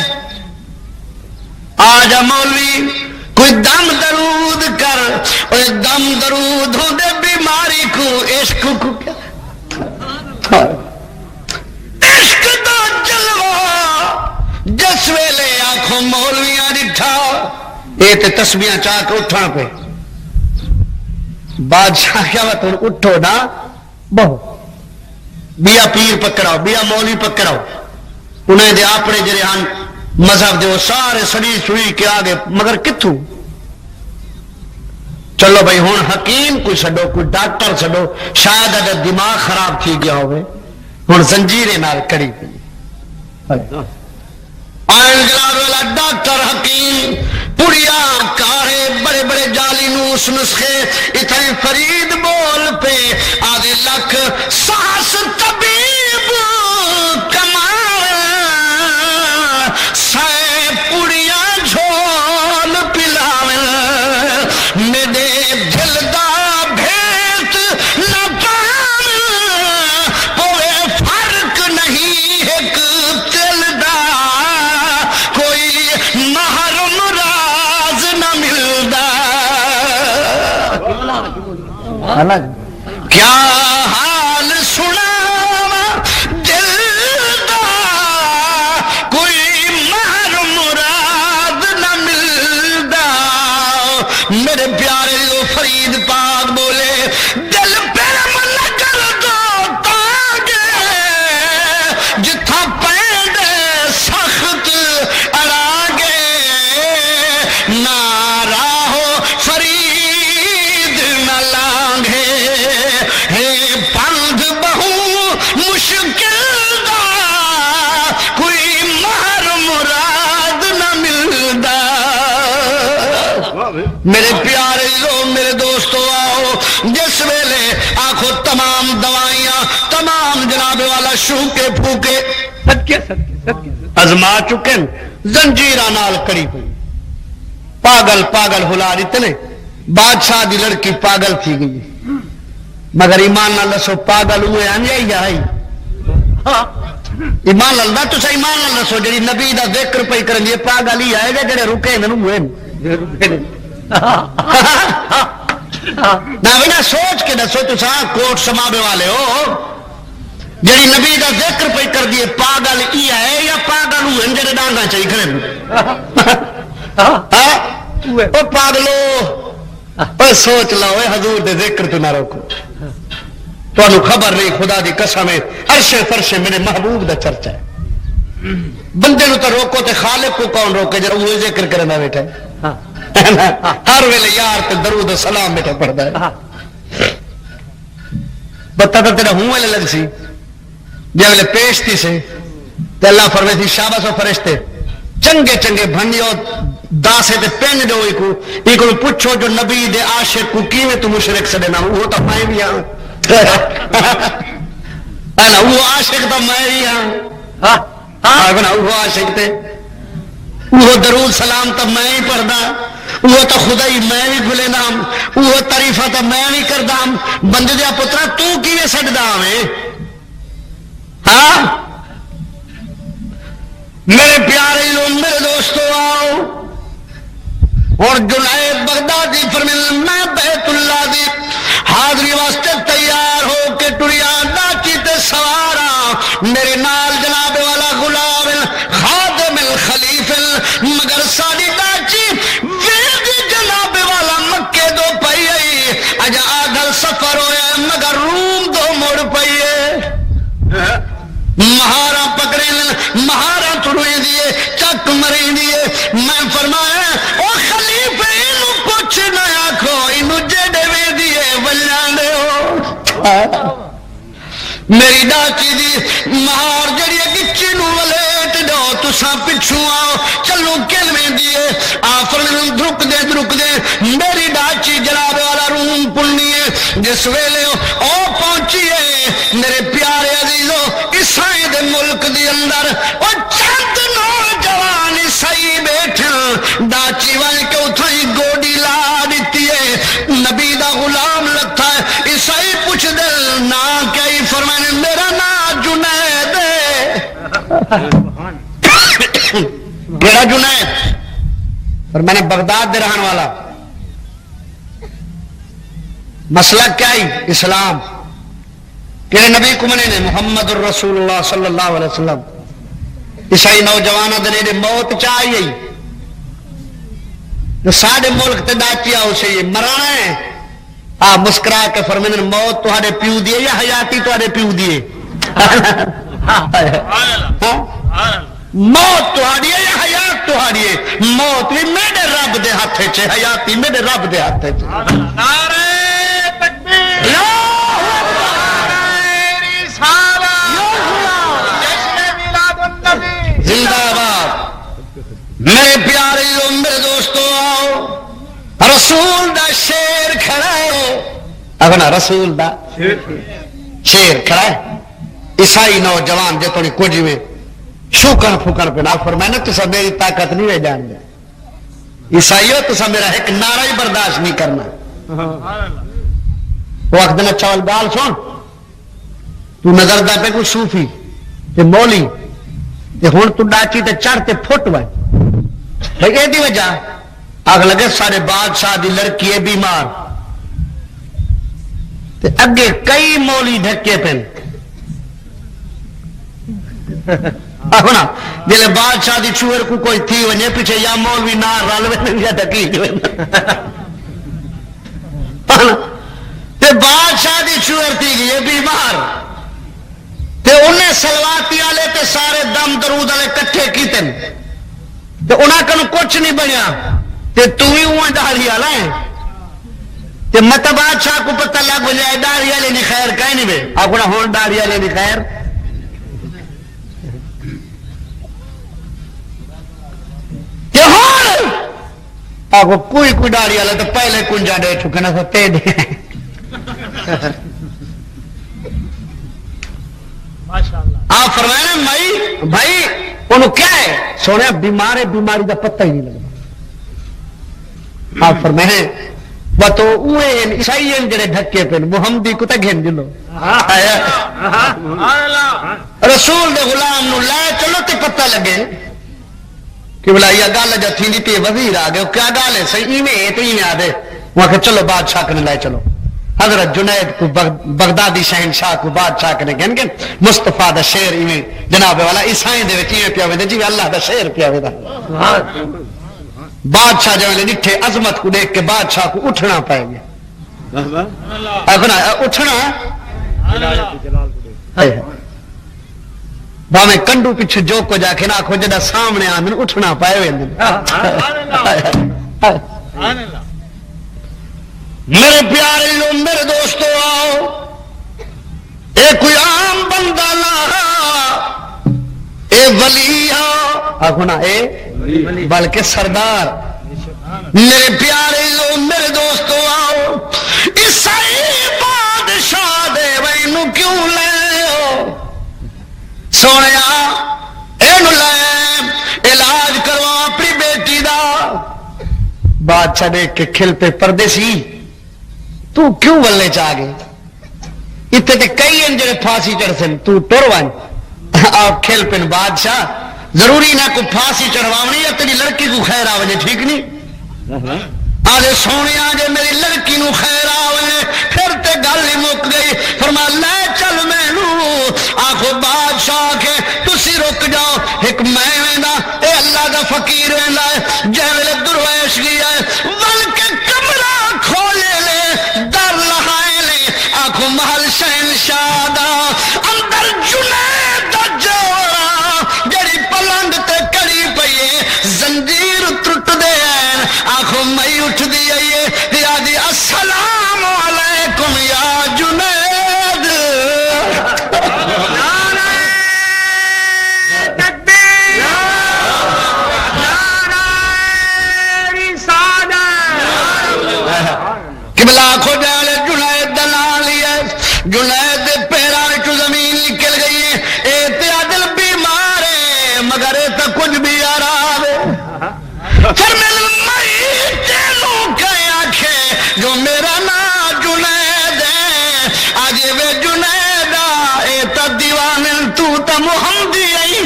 آ جا مولوی کوئی دم درود کر اوے دم درود ہوں دے بیماری کو عشق کو کیا عشق دا جلوہ جس ویلے آنکھوں مولویاں ڈٹھا یہ تے تسبیاں چاہ کے اٹھا پہ بادشاہ کیا بات اٹھو نا بہو بیا پیر پکڑاؤ بیا مولوی پکڑاؤ انہیں دے اپنے جڑے ہیں مذہب دے وہ سارے سڑی سڑی کے آگے مگر کتوں چلو بھائی ہوں حکیم کوئی چھڈو کوئی ڈاکٹر چھڈو شاید اگر دماغ خراب تھی گیا ہوئے ہوں زنجیرے نال کڑی پی آئن جناب والا ڈاکٹر حکیم پڑیا کارے بڑے بڑے جالی نوس نسخے اتنے فرید بول پہ آدھے لکھ ساس طبیب کمال سائے پڑیا جھول پلاویں میرے دل دا بھیت نہ پاویں ہوئے فرق نہیں ایک دل دا کوئی محرم راز نہ ملدا کیا حال سنا دل دا کوئی محرم راز نہ ملدا میرے پیارے لو فرید پاک بولے دل پرم نہ کر دو تاگے جتھا پیندے سخت اڑاگے نہ راہو فرید نہ لانگے ہے پندھ بہو مشکل دا کوئی مہر مراد نہ ملدا میرے پیارے لو میرے دوستو آؤ جس ویلے آنکھو تمام دوائیاں تمام جناب والا شوکے پھوکے ازما چکے زنجیرہ نال کڑی ہوئی پاگل پاگل ہلا اتنے بادشاہ دی لڑکی پاگل تھی گئی مگر ایمان نال دسو پاگل ہوئے آئی ایمان نال تو صحیح ایمان نال دسو جڑی نبی دا ذکر پئی کرن یہ پاگل ہی آئے گا جڑے رکے انہاں ہوئے نہ سوچ کے دسو تو کوٹ سماوے والے ہو جڑی نبی دا ذکر پہ کر دیے پاگل ای ہے یا پاگل ہوئے جڑے ڈانگا چاہیے کھڑے او پاگلو او سوچ لو حضور دے ذکر تو نہ روکو تو خبر نہیں خدا دی قسم ہے عرش فرش میرے محبوب دا چرچا ہے بندے نو تو روکو تے خالق کو کون روکے جب وہ ذکر کرنا بیٹھا ہے ہر ویلے یار تے درود و سلام بیٹھا پڑھتا ہے بتا تو تیرا ہوں ویلے لگ سی جب ویلے پیشتی سے تے اللہ فرمائے تھی شاباش و فرشتے چنگے چنگے بھنڈیو داسے تے پین دو ایک پوچھو جو نبی دے عاشق کو کیویں تو مشرک سے دینا وہ تو میں بھی ہاں وہ عاشق تو میں بھی ہاں وہ عاشق تے وہ درود سلام تو میں ہی پڑھدا وہ تو خدا ہی میں بھی بھولے نام وہ تعریفہ تو میں بھی کردا بندے دیا پترا تو کیویں سجدا میں ہاں میرے پیارے لوگ میرے دوستو آؤ اور جنید بغدادی فرمائے میں بیت اللہ دی حاضری واسطے تیار ہو کے ٹریا ڈاچی تے سوارا میرے نال جناب والا غلام خادم الخلیف مگر ساری ڈاچی وید جناب والا مکے دو پئی اجا آدھل سفر ہوئے مگر روم دو مڑ پئی مہارا پکڑے مہارا تڑوے دیے چک مرے دیے میں فرمایا او خلیفے انو پوچھ نہ آکھو انو جڑے وے دیے ولان دے ہو میری ڈاچی دی مہار جڑی گچی نو ولیٹ دو تساں پچھوں آؤ چلو کلمے دیے آفر دھرک دے میری ڈاچی جناب والا روم پلنی ہے جس ویلے او پہنچیے میرے پیارے عزیزو عیسائی دے ملک دی اندر او چند نوجوان عیسائی بیٹھے ڈاچی والے کے اتھائی گوڑی لا دیتی ہے نبی دا غلام لگتا ہے عیسائی پوچھ دل نا کئی فرمانے میرا نا جنید ہے میرا جنید اور میں نے بغداد دے رہن والا مسئلہ کیا ہی اسلام کہ نبی کو منے نے محمد الرسول اللہ صلی اللہ علیہ وسلم عیسائی نوجوانہ دنے موت چاہیے جو ساڑھے ملک تے ڈاچیا اسے یہ مرانا ہے آپ مسکرا کے فرمائیں موت تہاڈے پیو دیے یا حیاتی تہاڈے پیو دیے موت تہاڈی ہے یا حیات تہاڈی ہے موت بھی میرے رب دے ہاتھ چ حیاتی میرے رب دے ہاتھ چ نعرہ تکبیر نعرہ رسالت جشن میلاد النبی زندہ باد میرے پیارے میرے دوستو آؤ رسول دا شیر کھڑا ہے اگنا رسول دا شیر کھڑا ہے عیسائی نوجوان جو تھوڑی کچھ میں شوکن پھوکن پہ نہ فرمائے نا تو سب میری طاقت نہیں ہے جان دے عیسائیوں تو سب میرا ایک نعرہ ہی برداشت نہیں کرنا وہ وقت دینا چاول بال سن تو نظر دا پہ کوئی صوفی تے مولی تے ہون تو ڈاچی تے چڑھ تے پھٹ وائے بھائی یہ دی وجہ آگ لگے سارے بادشاہ دی لڑکی ہے بیمار تے اگے کئی مولی دھکے پہن آخنا جلے بادشاہ دی چوہر کو کوئی تھی ونجے پیچھے یا مولوی نار رالوے یا ڈکی جو تے بادشاہ دی چوہر تھی یہ بیمار تے انہیں سلواتی آلے تے سارے دم درود آلے کٹھے کیتن تے انہاں کنو کچھ نہیں بنیا تے تو ہی ہوئے داری آلے تے مت بادشاہ کو پتہ لگ بجائے داری آلے نہیں خیر کہیں نہیں بے آخنا ہون داری آلے نہیں خیر آپ کوئی کوئی ڈاڑی والا تو پہلے کنجا دے چکے نا تے دے آپ فرمائے نا بھائی انہوں کیا ہے سونے بیمار ہے بیماری کا پتہ ہی نہیں لگتا آپ فرمائے وہ تو عیسائی جڑے ڈھکے پہ محمدی کو تے گھن جلو رسول دے غلام نو لے چلو تے پتہ لگے کہ بلا یہ گل جب تھی پی وزیر آ گئے کیا گل ہے صحیح ایویں تو ایویں آدھے وہاں کہ چلو بادشاہ کنے لائے چلو حضرت جنید کو بغدادی شہنشاہ کو بادشاہ کنے گن گن مصطفیٰ دا شیر ایویں جناب والا عیسائیں دے وچ ایویں پیا ویندا جی اللہ دا شیر پیا ویندا بادشاہ جو نٹھے عظمت کو دیکھ کے بادشاہ کو اٹھنا پائے گیا اٹھنا بھاویں کنڈو پیچھے جو کو جا کے نہ آخو جدا سامنے آمن اٹھنا پائے ہوئے میرے پیارے لوگ میرے دوستو آؤ اے کوئی عام بندہ نہ اے ولی آخو نا اے بلکہ سردار میرے پیارے لوگ میرے دوستو آؤ عیسائی بادشاہ دے وینو کیوں لے سونے علاج کروا اپنی بیٹی دا بادشاہ دیکھ کے کھل پہ پردیسی تو کیوں ولے چاہ گئے اتنے تے کئی ہیں جڑے پھانسی چڑھ سن تو ٹر ون آپ کھل پن بادشاہ ضروری نہ کو پھانسی چڑھواونی یا تیری لڑکی کو خیر آوے ٹھیک نہیں آجے سونے آجے میری لڑکی نو خیر آوے پھر تے گل ہی مک گئی فرما لے چل مینوں آخو بادشاہ کے تسی رک جاؤ ایک میں ویندا اے اللہ دا فقیر ویندا ہے جے ویلے درویش گیا ہے بلکہ کمرہ کھولے لے در لہائے لے آخو محل شہنشاہ دا اندر جنید دا جوڑا جڑی پلنگ تے کڑی پئیے زنجیر ٹوٹ دے آخو مئی اٹھ دی آئیے آدھی السلام علیکم یا جنید نعرہ تکبیر نعرہ رسالت قبلہ آخو جالے جنید دلال ہے جنید دے پیران چو زمین نکل گئی ہے اے تے عدل بیمار ہے مگر اے تا کچھ بھی آرام ہے پھر میں جو میرا نا جنید ہے آج وے جنیدہ اے تا دیوان تو تا محمدی آئی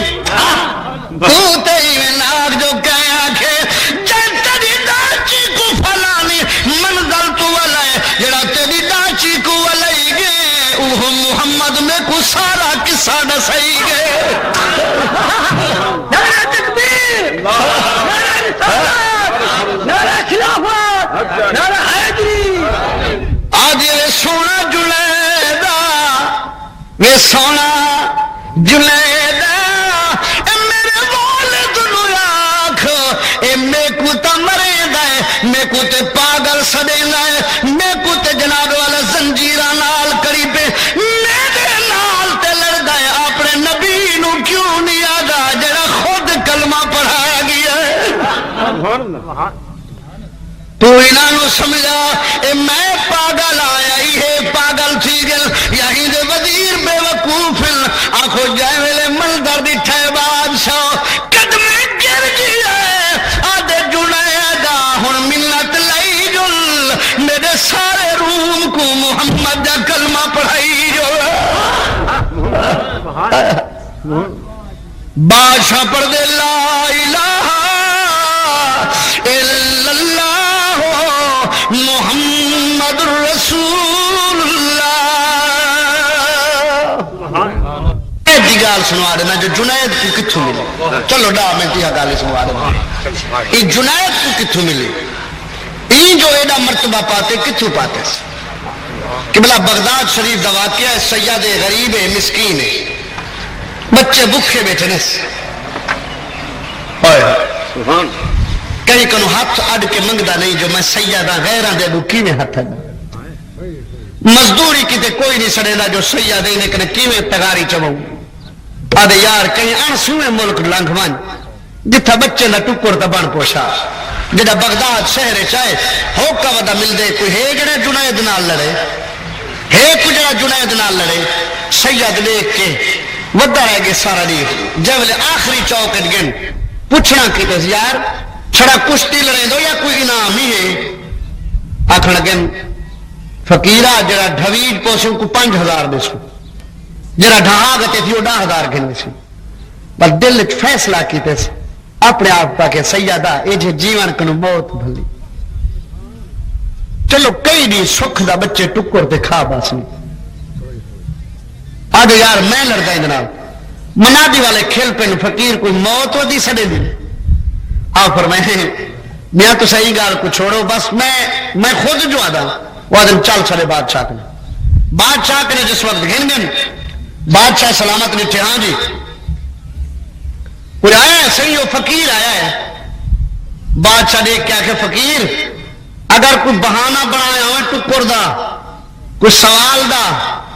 تو تے ناک جو کہیں آنکھے جن تیری داچی کو فلانی منزل تو والائے جڑا تیری داچی کو والائی گے اوہ محمد میں کو سارا قصہ ڈسائی گے نعرہ تکبیر نعرہ رسالت نعرہ یہ سونا جنید میرے والد نو آکھ اے میں کو تا مرے دے میں کو تے پاگل سدے دے میں کو تے جناب والا زنجیرہ نال کری پہ میرے نال تے لڑ گئے اپنے نبی نو کیوں نہیں آگا جڑا خود کلمہ پڑھایا گیا ہے تو انہاں نو سمجھا اے میں پاگل آیا ہی ہے پاگل تھی گل یہی دے وزیر بے وقوف آنکھو جائے ویلے مندر دیٹھے بادشاہ قدمے گر گیا آدھے جنیدہ ہن منت لئی جل میرے سارے روم کو محمد دا کلمہ پڑھائی جو بادشاہ پڑھ دے لا الہ الا اللہ محمد رسول اللہ ایسی گال سنوا دینا جو جنید کو کتھوں ملے چلو ڈا میں تیہ گالی سنوا دینا یہ جنید کو کتھوں ملے یہ جو ایڈا مرتبہ پاتے کتھوں پاتے کہ بلا بغداد شریف دا واقعہ ہے سیاد غریب ہے مسکین ہے بچے بکھے بیٹھے نس کہیں کنو ہاتھ اڈ کے منگدا نہیں جو میں سیادہ غیران دے بکی میں ہاتھ ہے مزدوری کی تے کوئی نہیں سڑے دا جو سیادہ ہی نکنے کیویں تغاری چموں آدھے یار کہیں آنسویں ملک لنگوان جتھا بچے نہ ٹکر دبان پوشا جدہ بغداد شہر چاہے ہوکا ودا مل دے کوئی ہے جڑا جنید نال لڑے ہے کوئی جڑا جنید نال لڑے سید دیکھ کے ودا رہ گئے سارا نہیں جب لے آخری چوکٹ گن پوچھنا کی تو یار چھڑا کشتی لڑے دو یا کوئی انعام ہی ہے آخر لگن فقیرہ جڑا ڈھویج پوسوں کو 5000 دے سو جڑا ڈھا گتے تھی وہ 10,000 گھنے سی بس دل فیصلہ کیتے سے اپنے آپ کا کہ سیدہ ایجے جیون کنو موت بھلی چلو کئی نہیں سکھ دا بچے ٹکر تے کھا باس نہیں آگے یار میں لڑتا ہی جناب منادی والے کھیل پہ فقیر کوئی موت ہو دی سڑے دی آپ فرمائے میاں تو صحیح گال کو چھوڑو بس میں خود جو آدھا وہ آدم چل چلے بادشاہ نے جس وقت گھن گن بادشاہ سلامت نے ہاں جی کوئی آیا ہے صحیح وہ فقیر آیا ہے بادشاہ دیکھ کے آکے فقیر اگر کوئی بہانہ بنایا ہوئے ٹکر دا کوئی سوال دا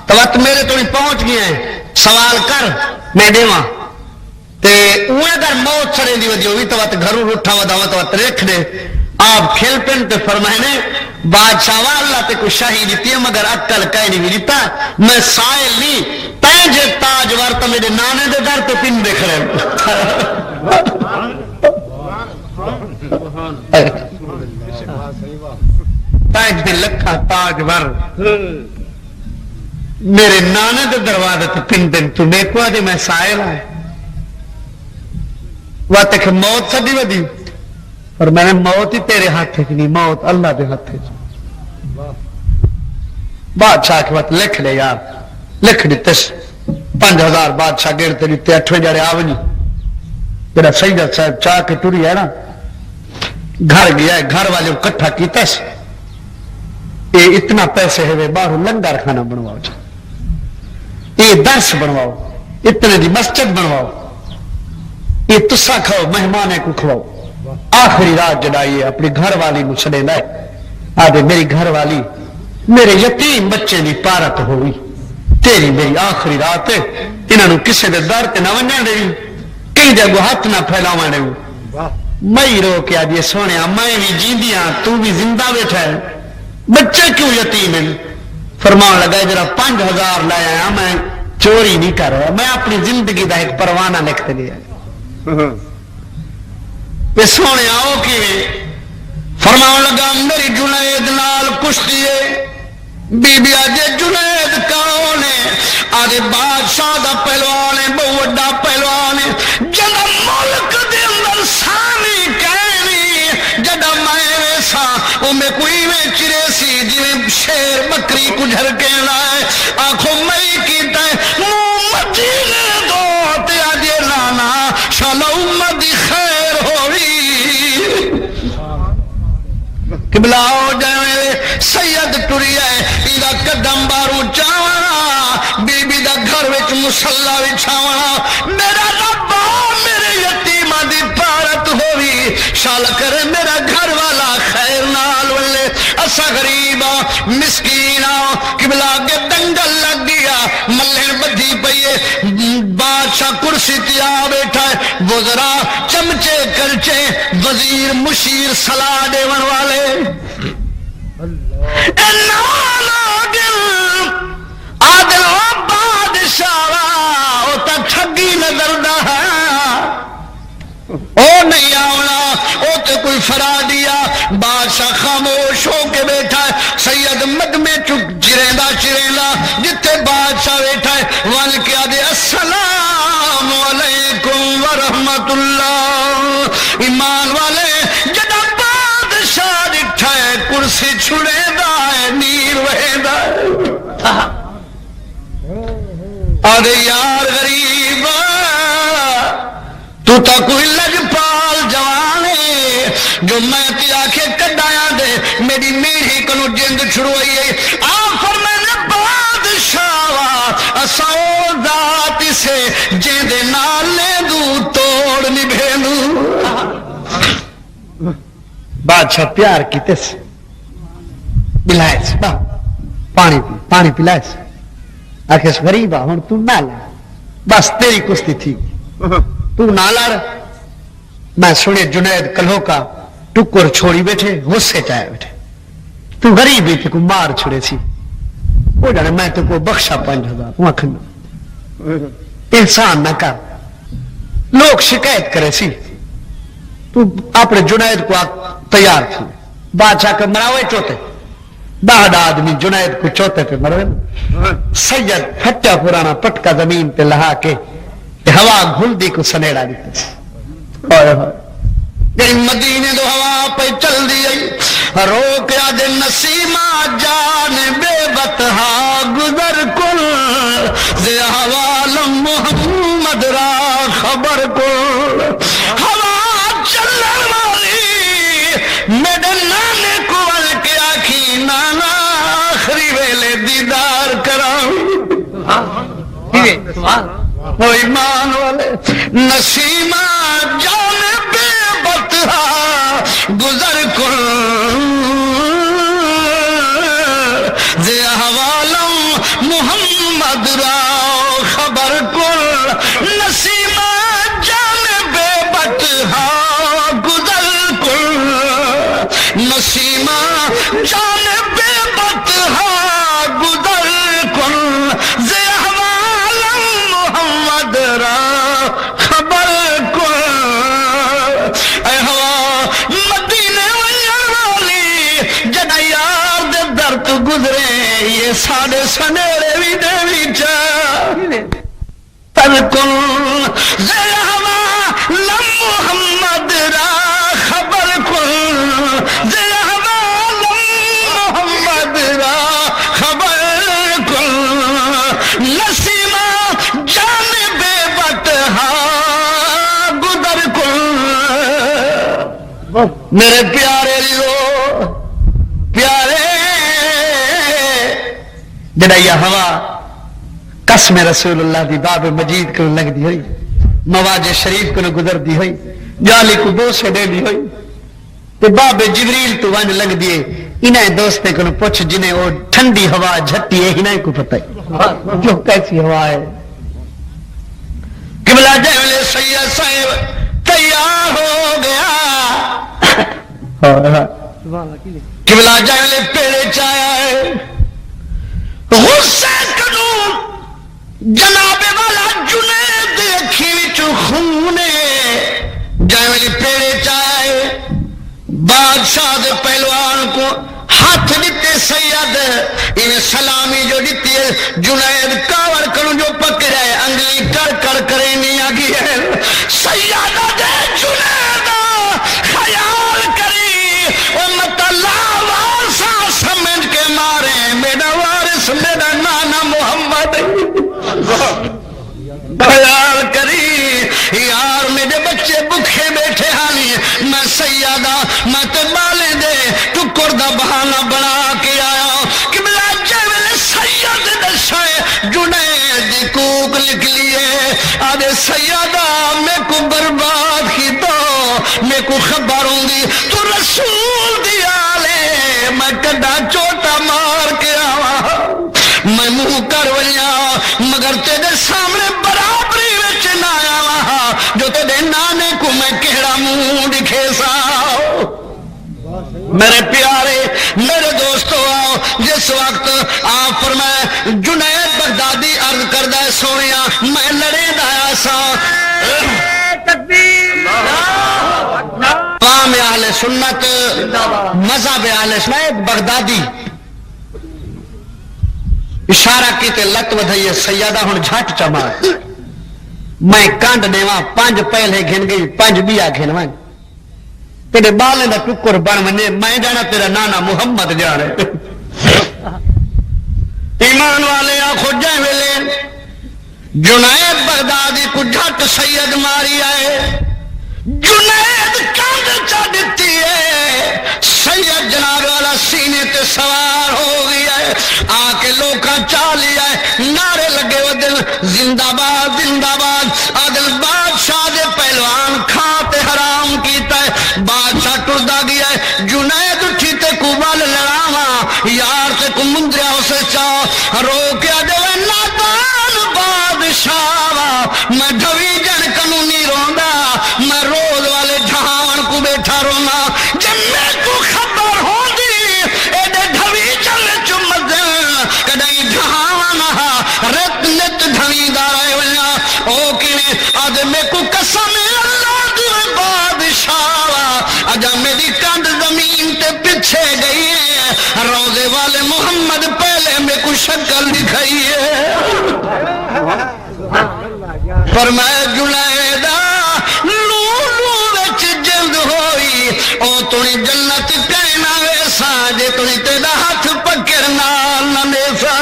تو وقت میرے تو نہیں پہنچ گئے ہیں سوال کر میں دیواں تے اوہ اگر موت چھڑے دی ودی ہوئی تو وقت گھروں اٹھا ودا وقت رکھ دے آپ کھیل پن تے فرمائنے بادشاہ اللہ تے کوئی شاہی دیتی ہے مگر عقل کہیں نہیں دیتا میں سائل نہیں تیجے تاج ورطہ میرے نانے دے در تے پن دیکھ رہے تاج دے لکھا تاج ور میرے نانے دے دروازے تے پن دن تو دیکھو دے میں سائل آئے وہ تک موت سدی ودی اور میں نے موت ہی تیرے ہاتھ نہیں موت اللہ دے ہاتھ بادشاہ کے وقت لکھ لے یار لکھ دیتس 5000 بادشاہ گرتے دیتے 8 جڑے آونی جڑا سیدہ صاحب چاہ کے ٹری ہے نا گھر گیا ہے گھر والے اکٹھا کیتا سے یہ اتنا پیسے ہے باہر لنگر کھانا بنواؤ یہ درس بنواؤ اتنے دی مسجد بنواؤ یہ تسا کھاؤ مہمانے کو کھواؤ آخری رات جڑائی ہے اپنی گھر والی مسلے لائے آدھے میری گھر والی میرے یتیم بچے دی پارت ہوئی تیری میری آخری رات ہے انہوں کسے دے در تے نہ ونجا دے کئی جگہ ہاتھ نہ پھیلاواں دے میں رو کے آج یہ سونے میں بھی جیندیاں تو بھی زندہ بیٹھا ہے بچے کیوں یتیم ہیں فرمان لگا جرا 5000 لایا میں چوری نہیں کر رہا میں اپنی زندگی دا ایک پروانہ لکھتے لیا سونے آؤ کہ فرمان لگا میری جنید نال کشتی ہے بی بی آجے جنید کون ہے آدھے بادشاہ دا پہلوان ہے بہت وڈا پہلوان ہے جدا ملک دے اندر سانی کہنی جدا میں ویسا وہ میں کوئی میں چرے سی جنہیں شیر بکری کو جھرکے لائے آنکھوں میں کیتا ہے مدینے دو تے آجے لانا شالا امتی خیر ہوئی قبلہ ہو جائے سید ٹری ہے ایدہ قدم بارو چاوانا بی بی دا گھر وچ مصلا وچھاونا میرا رب میرے یتیماں دی پارت ہووی شال کرے میرا گھر والا خیر نال ولے اسا غریب مسکین قبلہ کے دنگل لگ گیا ملن بدھی پئیے بادشاہ کرسی تے آ بیٹھا ہے وزرا چمچے کرچے وزیر مشیر صلاح دیون والے آدل بادشاہ وہ تو ٹھگی نظر دا او نہیں آونا او تو کوئی فرا دیا بادشاہ خاموش ہو کے بیٹھا ہے سید مدمے چک چریندا چریندا جتے بادشاہ بیٹھا ہے ون کیا دے السلام علیکم ورحمت اللہ ایمان والے جدا بادشاہ دکھا ہے کرسی چھڑے دا ہے نیر وہے دا ہے آدھے یار غریب تو تا کوئی لجپال جوان ہے جو میں تی آکھے کڈایا دے میری میری کنو جند چھڑوائی ہے آفر میں نے بادشاہ اساو ذات سے جند نالے دو توڑ نبھے دو بادشاہ پیار کیتے سے بلائے سے پانی پلائے سے آخر غریبا ہوں تو نہ لڑ بس تیری کشتی تھی تو نہ لڑ میں سنے جنید کلہو کا ٹکر چھوڑی بیٹھے غصے چاہے بیٹھے تو غریبی تھی کو مار چھڑے سی وہ جانے میں تو کو بخشا 5000 وہاں کھنا احسان نہ کر لوگ شکایت کرے سی تو اپنے جنید کو تیار تھی بادشاہ کا مراوے چوتے بعد آدمی جنید کو چوتے پہ مروے سید پھٹا پرانا پٹکا زمین پہ لہا کے ہوا گھل دی کو سنیڑا دیتے مدینے دو ہوا پہ چل دی روک یاد نسیمہ جان بے بتہا گزر کل زی حوالم محمد را خبر کل ہوا چلن والی میرے نانے کو ول کے آکھی نانا آخری ویلے دیدار کراؤں وہ ایمان والے نسیمہ جان بے بتہا گزر کل زی حوالم محمد را خبر کل نسیمہ جان بے بتہا گزر کل نسیمہ جان بے بتہا گزر کل زی حوالم محمد را خبر کل اے ہوا مدینے والی جدا یار دے درد گزرے یہ ساڑے سنیرے بھی دیوی چاہ تر کل زی حوالم محمد را خبر کل زی حوالم محمد را خبر کل نسیمہ جان بے بتہا گزر کل میرے پیارے لو پیارے جڑا یہ ہوا قسم رسول اللہ دی باب مجید کو لگ دی ہوئی مواج شریف کو گزر دی ہوئی جالی کو بوسے دے دی ہوئی تے باب جبریل تو ون لگ دیے انہیں دوستے کو پوچھ جنہیں وہ ٹھنڈی ہوا جھٹی ہے انہیں کو پتہ ہے جو کیسی ہوا ہے قبلہ جہلے سید صاحب تیار ہو گیا قبلہ جہلے پیڑے چایا ہے غصے کنو جناب والا جنید اکھی وچ خونے جہلے پیڑے چایا ہے بادشاہ دے پہلوان کو ہاتھ دیتے سید انہیں سلامی جو دیتی ہے جنید کاور کروں جو پکڑا ہے انگلی کر کر کرے نہیں آگی ہے سیدہ دے جنید خیال کری وہ مطلع وارسا سمجھ کے مارے میرا وارث میرا نانا محمد خیال کری یار میرے بچے بکھے بیٹھے حالی میں سیادہ میں تو بالے دے ٹکر دا بہانہ بنا کے آیا کہ بلا جیوے سید دشائے جنید نکلی ہے آدھے سیدہ میں کو برباد کی تو میں کو خبر ہوں گی تو رسول دی آلے میں کڈا چوٹا مار کے آوا میں منہ کر ویا مگر تیرے سامنے برابری وچ نہ آوا جو تیرے نانے کو میں کہڑا منہ دکھے سا میرے پیارے میرے دوستو آؤ جس وقت آپ فرمائے جنید بغدادی عرض کردہ سونیا میں لڑے دایا سا قام اہل سنت مذہب اہل سنت بغدادی اشارہ کیتے لت ودھائیے سیدہ ہن جھٹ چما میں کانڈ دیواں 5 پہلے گھن گئی 5 بیا گھنواں تیرے بالے دا ٹکر بن منے میں جانا تیرا نانا محمد جانے ایمان والے آخو جائیں ویلے جنید بغدادی کو جھٹ سید ماری آئے جنید کاند چا دیتی ہے سید جناب والا سینے تے سوار ہو گیا ہے آ کے لوکاں چالی آئے نعرے لگے وہ دل زندہ باد عادل بادشاہ دے پہلوان کھاتے حرام کیتا ہے بادشاہ ٹردا گیا ہے جنید اٹھی تے کو بال لڑاواں یار تے کو مندریا اسے چاہ رو کے آدھے نادان بادشاہ میں ڈھوی جن قانونی روندا میں روز والے جہان کو بیٹھا رونا جب میں کو خبر ہو دی ایڈے ڈھوی چل چمد کدائی جہان رت نت ڈھوی دارے ویا او کنے آدھے میں کو قسم اللہ دی بادشاہ اجا میری کند زمین تے پیچھے گئی ہے روزے والے محمد پہلے میں کو شکل دکھائی ہے پر میں جنیدہ لولو وچ جلد ہوئی او تونی جنت کہنا ویسا جے تونی تیرا ہاتھ پکڑنا نہ میسا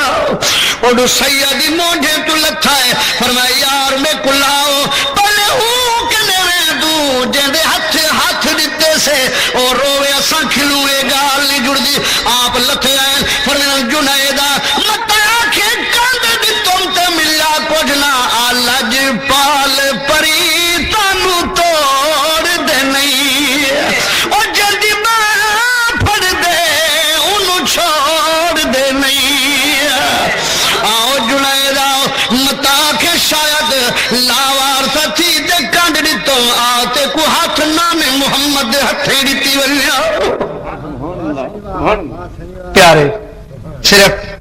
اوڈو سیدی موڑے تو لتھا ہے فرمایا یار میں کلاؤ پہلے ہوں کنے میں دوں جیندے ہاتھ دیتے سے اور روے اساں کھلوے گال نہیں جڑ دی آپ لتھے آئے فرمایا جنیدہ متا آکھے کاندے دی تم تے ملا کچھنا آلج پال پری تانو توڑ دے نہیں اور جلدی میں پھڑ دے انہوں چھوڑ دے نہیں آؤ جنید آؤ متا کے شاید لاوار تھا تھی دے کانڈ دیتو آتے کو ہاتھ نام محمد ہتھے دیتی ولیا پیارے صرف